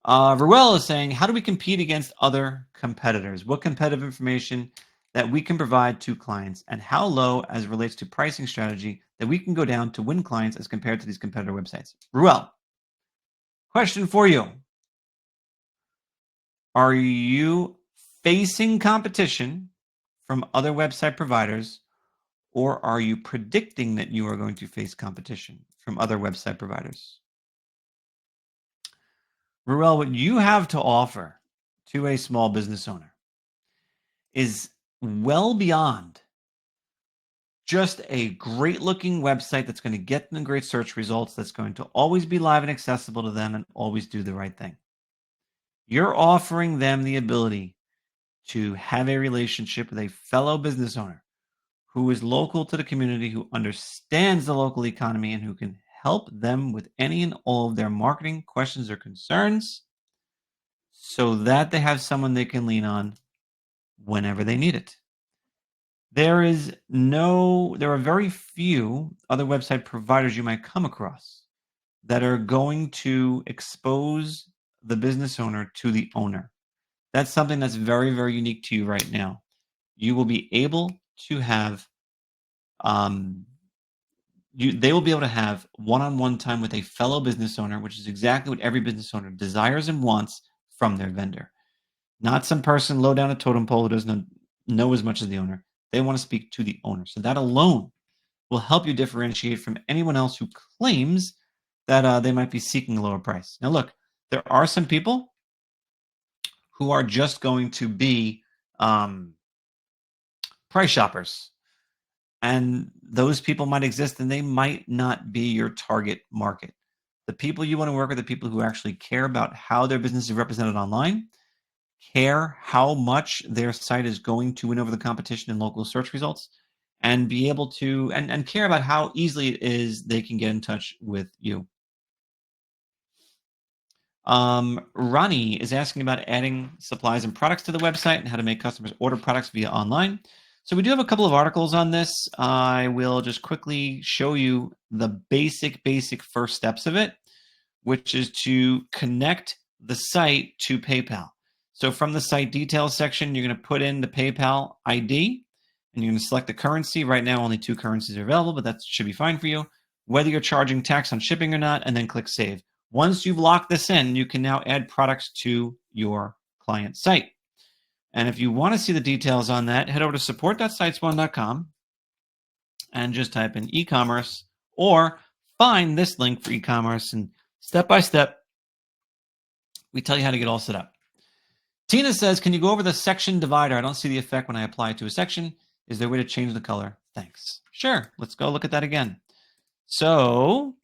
A: Ruel is saying, how do we compete against other competitors? What competitive information that we can provide to clients, and how low as it relates to pricing strategy that we can go down to win clients as compared to these competitor websites? Ruel, question for you. Are you facing competition from other website providers, or are you predicting that you are going to face competition from other website providers? Ruel, what you have to offer to a small business owner is well beyond just a great looking website that's going to get them great search results, that's going to always be live and accessible to them and always do the right thing. You're offering them the ability to have a relationship with a fellow business owner who is local to the community, who understands the local economy, and who can help them with any and all of their marketing questions or concerns, so that they have someone they can lean on whenever they need it. There are very few other website providers you might come across that are going to expose the business owner to the owner. That's something that's very, very unique to you right now. You will be able to have, they will be able to have one-on-one time with a fellow business owner, which is exactly what every business owner desires and wants from their vendor. Not some person low down a totem pole who doesn't know as much as the owner. They want to speak to the owner. So that alone will help you differentiate from anyone else who claims that they might be seeking a lower price. Now, look, there are some people who are just going to be price shoppers. And those people might exist and they might not be your target market. The people you want to work with are the people who actually care about how their business is represented online, care how much their site is going to win over the competition in local search results, and be able to, and care about how easily it is they can get in touch with you. Ronnie is asking about adding supplies and products to the website and how to make customers order products via online. So we do have a couple of articles on this. I will just quickly show you the basic first steps of it, which is to connect the site to PayPal. So from the site details section, you're going to put in the PayPal ID, and you're going to select the currency. Right now, only 2 currencies are available, but that should be fine for you. Whether you're charging tax on shipping or not, and then click Save. Once you've locked this in, you can now add products to your client site. And if you want to see the details on that, head over to support.siteswan.com and just type in e-commerce, or find this link for e-commerce, and step by step, we tell you how to get all set up. Tina says, can you go over the section divider? I don't see the effect when I apply it to a section. Is there a way to change the color? Thanks. Sure, let's go look at that again. So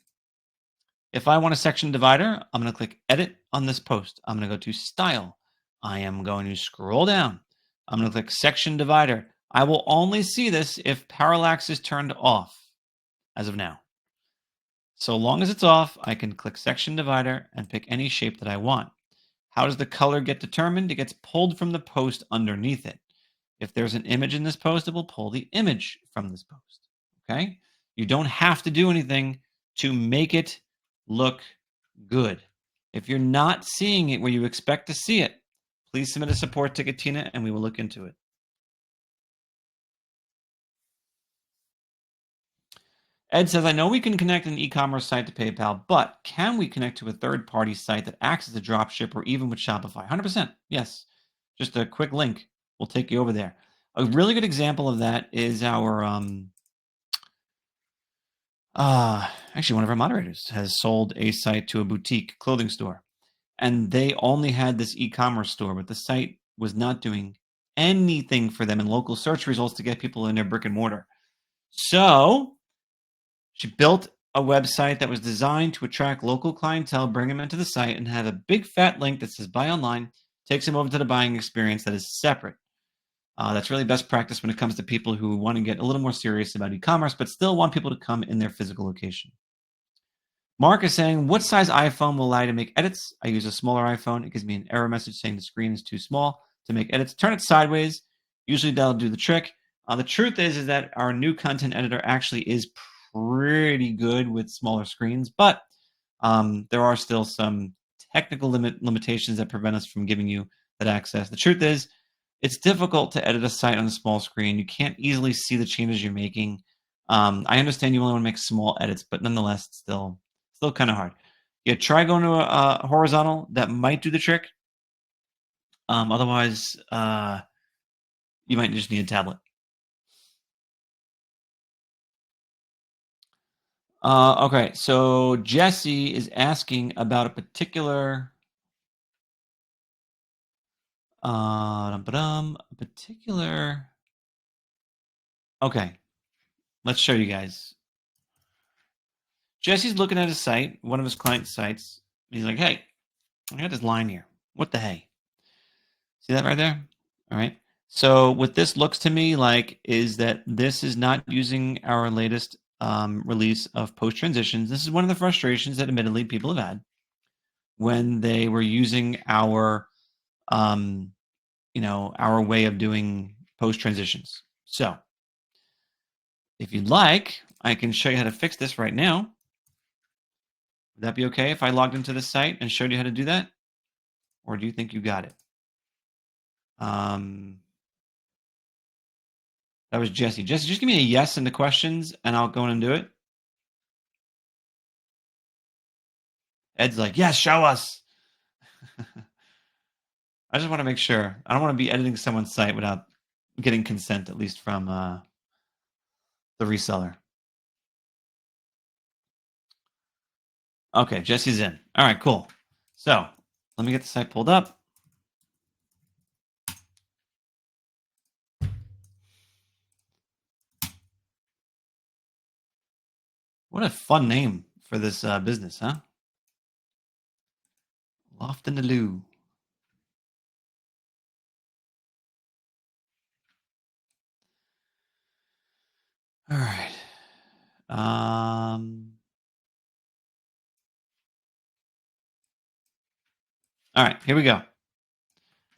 A: if I want a section divider, I'm going to click Edit on this post. I'm going to go to Style. I am going to scroll down. I'm going to click Section Divider. I will only see this if parallax is turned off as of now. So long as it's off, I can click Section Divider and pick any shape that I want. How does the color get determined? It gets pulled from the post underneath it. If there's an image in this post, it will pull the image from this post. Okay? You don't have to do anything to make it look good. If you're not seeing it where you expect to see it, Please submit a support ticket, Tina, and we will look into it. Ed says, I know we can connect an e-commerce site to PayPal, but can we connect to a third-party site that acts as a dropship or even with Shopify? 100%. Yes. Just a quick link will take you over there. A really good example of that is our actually one of our moderators has sold a site to a boutique clothing store, and they only had this e-commerce store, but the site was not doing anything for them in local search results to get people in their brick and mortar. So she built a website that was designed to attract local clientele, bring them into the site, and have a big fat link that says buy online, takes them over to the buying experience that is separate. That's really best practice when it comes to people who want to get a little more serious about e-commerce, but still want people to come in their physical location. Mark is saying, what size iPhone will allow you to make edits? I use a smaller iPhone. It gives me an error message saying the screen is too small to make edits. Turn it sideways. Usually that'll do the trick. The truth is that our new content editor actually is pretty good with smaller screens, but there are still some technical limitations that prevent us from giving you that access. The truth is, it's difficult to edit a site on a small screen. You can't easily see the changes you're making. I understand you only want to make small edits, but nonetheless, it's still kind of hard. Yeah, try going to a horizontal. That might do the trick. Otherwise, you might just need a tablet. Okay, so Jesse is asking about a particular Okay, let's show you guys. Jesse's looking at his site, one of his client sites. He's like, hey, I got this line here. What the hey? See that right there? All right. So what this looks to me like is that this is not using our latest release of post transitions. This is one of the frustrations that admittedly people have had when they were using our, our way of doing post transitions. So if you'd like, I can show you how to fix this right now. Would that be okay if I logged into the site and showed you how to do that? Or do you think you got it? That was Jesse. Jesse, just give me a yes in the questions and I'll go in and do it. Ed's like, yes, show us. I just want to make sure. I don't want to be editing someone's site without getting consent, at least from the reseller. Okay, Jesse's in. All right, cool. So let me get the site pulled up. What a fun name for this business, huh? Loft in the Loo. All right. All right, here we go.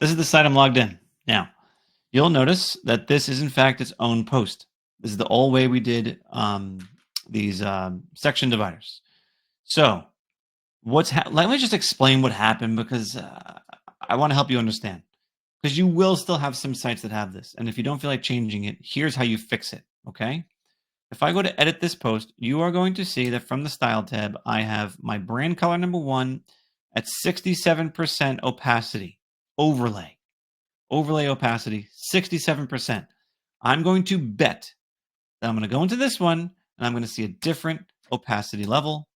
A: This is the site I'm logged in. Now, you'll notice that this is in fact its own post. This is the old way we did these section dividers. So let me just explain what happened because I want to help you understand. Because you will still have some sites that have this. And if you don't feel like changing it, here's how you fix it, okay? If I go to edit this post, you are going to see that from the style tab, I have my brand color number 1 at 67% opacity, overlay opacity, 67%. I'm going to bet that I'm going to go into this one and I'm going to see a different opacity level.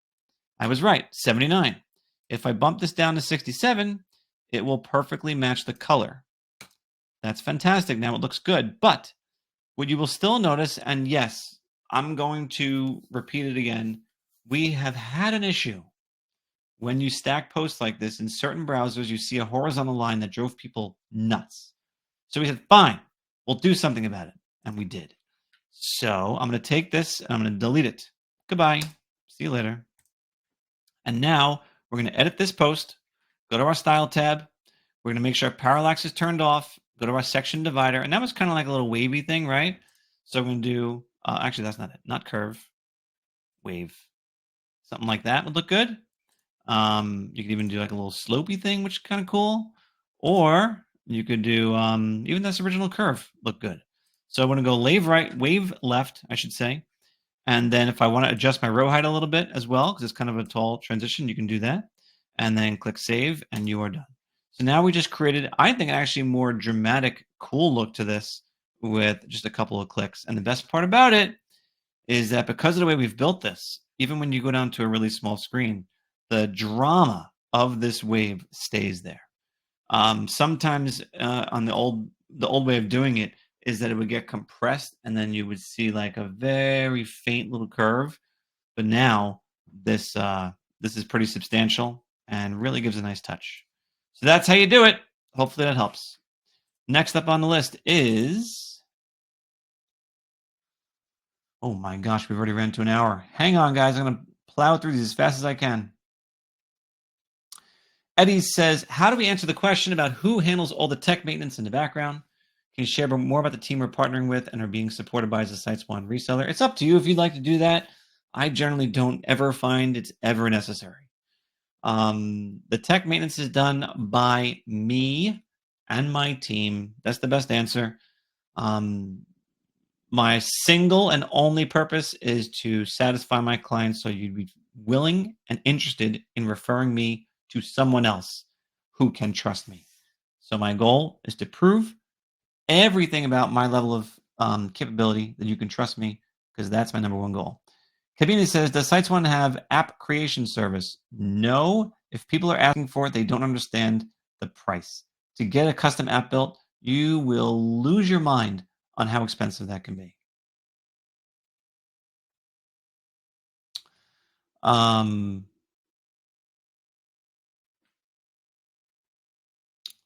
A: I was right, 79. If I bump this down to 67, it will perfectly match the color. That's fantastic. Now it looks good. But what you will still notice, and yes, I'm going to repeat it again, we have had an issue. When you stack posts like this in certain browsers, you see a horizontal line that drove people nuts. So we said, fine, we'll do something about it. And we did. So I'm going to take this and I'm going to delete it. Goodbye. See you later. And now we're going to edit this post, go to our style tab. We're going to make sure parallax is turned off, go to our section divider. And that was kind of like a little wavy thing, right? So we're going to do, actually, that's not it, not curve, wave. Something like that would look good. You can even do like a little slopey thing, which is kind of cool. Or You could do even this original curve look good. So I want to go wave left, I should say. And then if I want to adjust my row height a little bit as well, because it's kind of a tall transition, you can do that. And then click save and you are done. So now we just created, I think, actually more dramatic, cool look to this with just a couple of clicks. And the best part about it is that because of the way we've built this, even when you go down to a really small screen, the drama of this wave stays there. Sometimes on the old way of doing it is that it would get compressed and then you would see like a very faint little curve. But now this is pretty substantial and really gives a nice touch. So that's how you do it. Hopefully that helps. Next up on the list is, oh my gosh, we've already ran to an hour. Hang on, guys. I'm going to plow through these as fast as I can. Eddie says, how do we answer the question about who handles all the tech maintenance in the background? Can you share more about the team we're partnering with and are being supported by as a SiteSwan reseller? It's up to you if you'd like to do that. I generally don't ever find it's ever necessary. The tech maintenance is done by me and my team. That's the best answer. My single and only purpose is to satisfy my clients so you'd be willing and interested in referring me to someone else who can trust me. So my goal is to prove everything about my level of capability that you can trust me, because that's my number one goal. Kabina says, does SiteSwan have app creation service? No. If people are asking for it, they don't understand the price. To get a custom app built, you will lose your mind on how expensive that can be.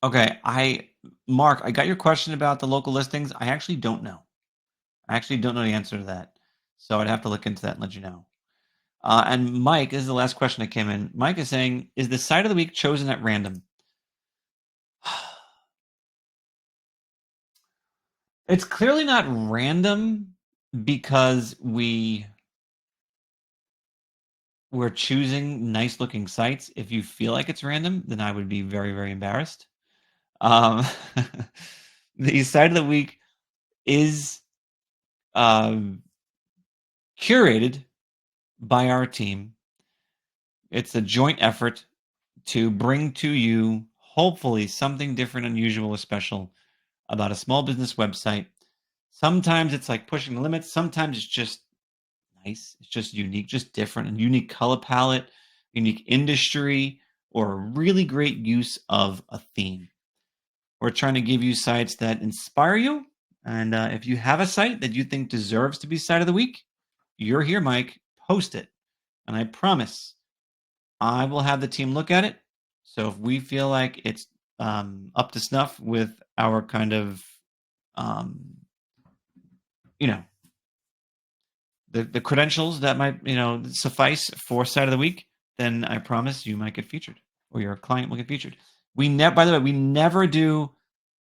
A: Okay, Mark, I got your question about the local listings. I actually don't know. I actually don't know the answer to that. So I'd have to look into that and let you know. And Mike, this is the last question that came in. Mike is saying, is the site of the week chosen at random? It's clearly not random because we're choosing nice looking sites. If you feel like it's random, then I would be very, very embarrassed. The site of the week is curated by our team. It's a joint effort to bring to you, hopefully, something different, unusual, or special about a small business website. Sometimes it's like pushing the limits. Sometimes it's just nice. It's just unique, just different, a unique color palette, unique industry, or a really great use of a theme. We're trying to give you sites that inspire you. And if you have a site that you think deserves to be site of the week, you're here, Mike. Post it. And I promise I will have the team look at it. So if we feel like it's up to snuff with our kind of, the credentials that might, suffice for site of the week, then I promise you might get featured or your client will get featured. By the way, we never do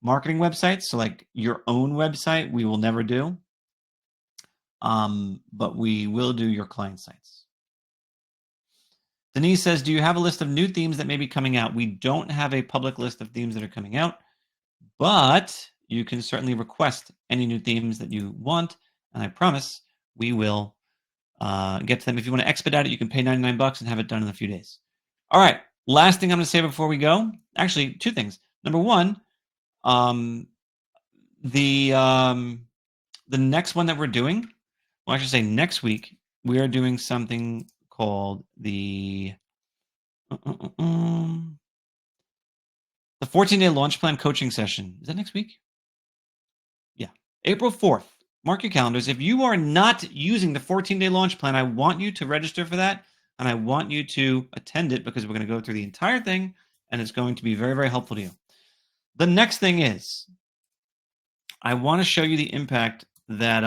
A: marketing websites. So like your own website, we will never do. But we will do your client sites. Denise says, do you have a list of new themes that may be coming out? We don't have a public list of themes that are coming out, but you can certainly request any new themes that you want. And I promise we will get to them. If you want to expedite it, you can pay $99 and have it done in a few days. All right. Last thing I'm going to say before we go, actually, two things. Number one, the next one that we're doing, well, I should say next week, we are doing something called the 14-day launch plan coaching session. Is that next week? Yeah. April 4th. Mark your calendars. If you are not using the 14-day launch plan, I want you to register for that, and I want you to attend it because we're going to go through the entire thing, and it's going to be very, very helpful to you. The next thing is I want to show you the impact that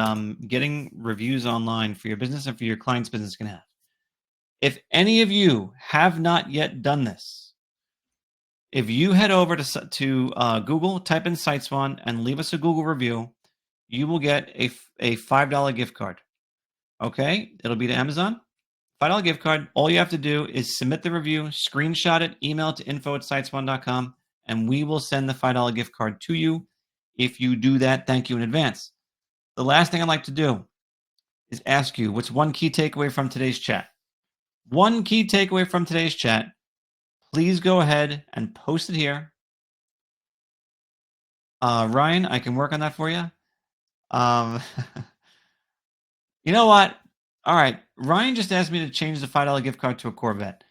A: getting reviews online for your business and for your client's business can have. If any of you have not yet done this, if you head over to Google, type in SiteSwan, and leave us a Google review, you will get a $5 gift card. Okay? It'll be to Amazon. $5 gift card. All you have to do is submit the review, screenshot it, email it to info@siteswan.com, and we will send the $5 gift card to you. If you do that, thank you in advance. The last thing I'd like to do is ask you, what's one key takeaway from today's chat? One key takeaway from today's chat. Please go ahead and post it here. Ryan, I can work on that for you. Um, you know what? All right. Ryan just asked me to change the $5 gift card to a Corvette.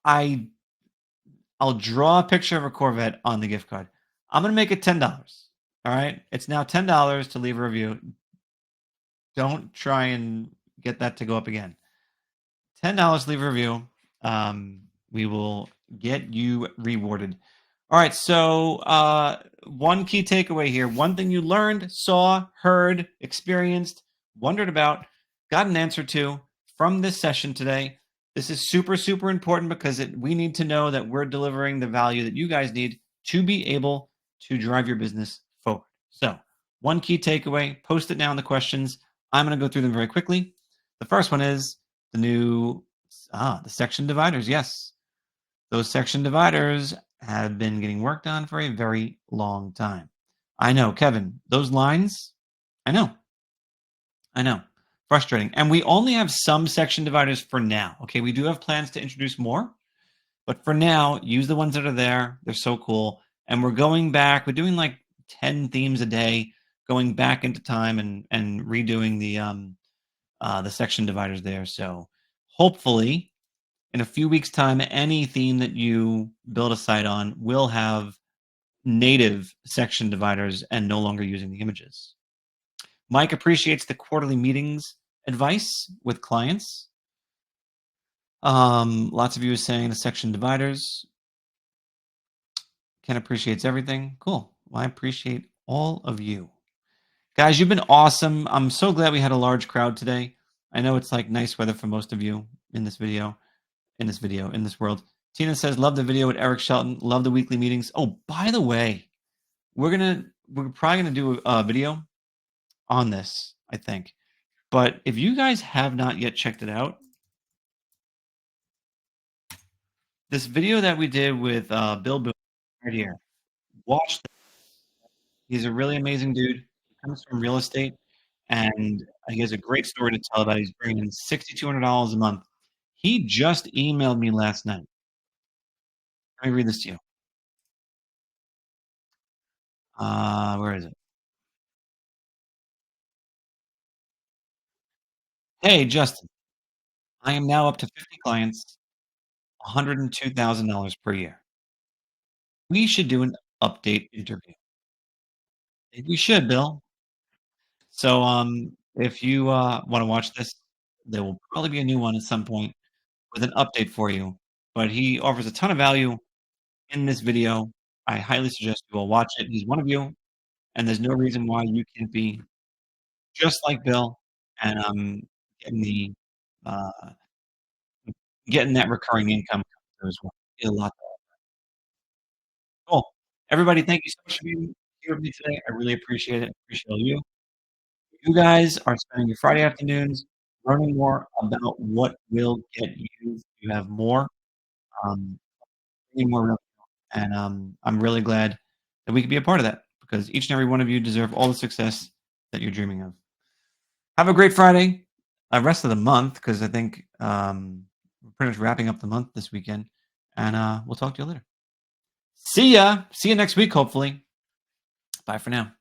A: I'll draw a picture of a Corvette on the gift card. I'm going to make it $10. All right. It's now $10 to leave a review. Don't try and get that to go up again. $10 to leave a review. We will get you rewarded. All right. So, one key takeaway here. One thing you learned, saw, heard, experienced, wondered about, got an answer to from this session today. This is super, super important because we need to know that we're delivering the value that you guys need to be able to drive your business forward. So, one key takeaway, post it now in the questions. I'm going to go through them very quickly. The first one is the section dividers. Yes, those section dividers have been getting worked on for a very long time. I know, Kevin, those lines, I know. Frustrating. And we only have some section dividers for now. Okay, we do have plans to introduce more, but for now, use the ones that are there. They're so cool. And we're going back, we're doing like 10 themes a day, going back into time and redoing the section dividers there. So hopefully in a few weeks' time, any theme that you build a site on will have native section dividers and no longer using the images. Mike appreciates the quarterly meetings advice with clients. Lots of you are saying the section dividers. Ken appreciates everything. Cool. Well, I appreciate all of you. Guys, you've been awesome. I'm so glad we had a large crowd today. I know it's like nice weather for most of you in this world. Tina says, love the video with Eric Shelton. Love the weekly meetings. Oh, by the way, we're probably gonna do a video on this, I think. But if you guys have not yet checked it out, this video that we did with Bill Boone right here, watch this. He's a really amazing dude. He comes from real estate, and he has a great story to tell about. He's bringing in $6,200 a month. He just emailed me last night. Let me read this to you. Where is it? Hey, Justin, I am now up to 50 clients, $102,000 per year. We should do an update interview. We should, Bill. So, if you want to watch this, there will probably be a new one at some point with an update for you. But he offers a ton of value in this video. I highly suggest you all watch it. He's one of you, and there's no reason why you can't be just like Bill and getting the uh, getting that recurring income as well. Get a lot. Cool. Everybody, thank you so much for being here with me today. I really appreciate it. Appreciate all you. You guys are spending your Friday afternoons learning more about what will get you to have more, um, bringing more revenue. And I'm really glad that we could be a part of that because each and every one of you deserve all the success that you're dreaming of. Have a great Friday, rest of the month, because I think we're pretty much wrapping up the month this weekend. And we'll talk to you later. See ya. See you next week, hopefully. Bye for now.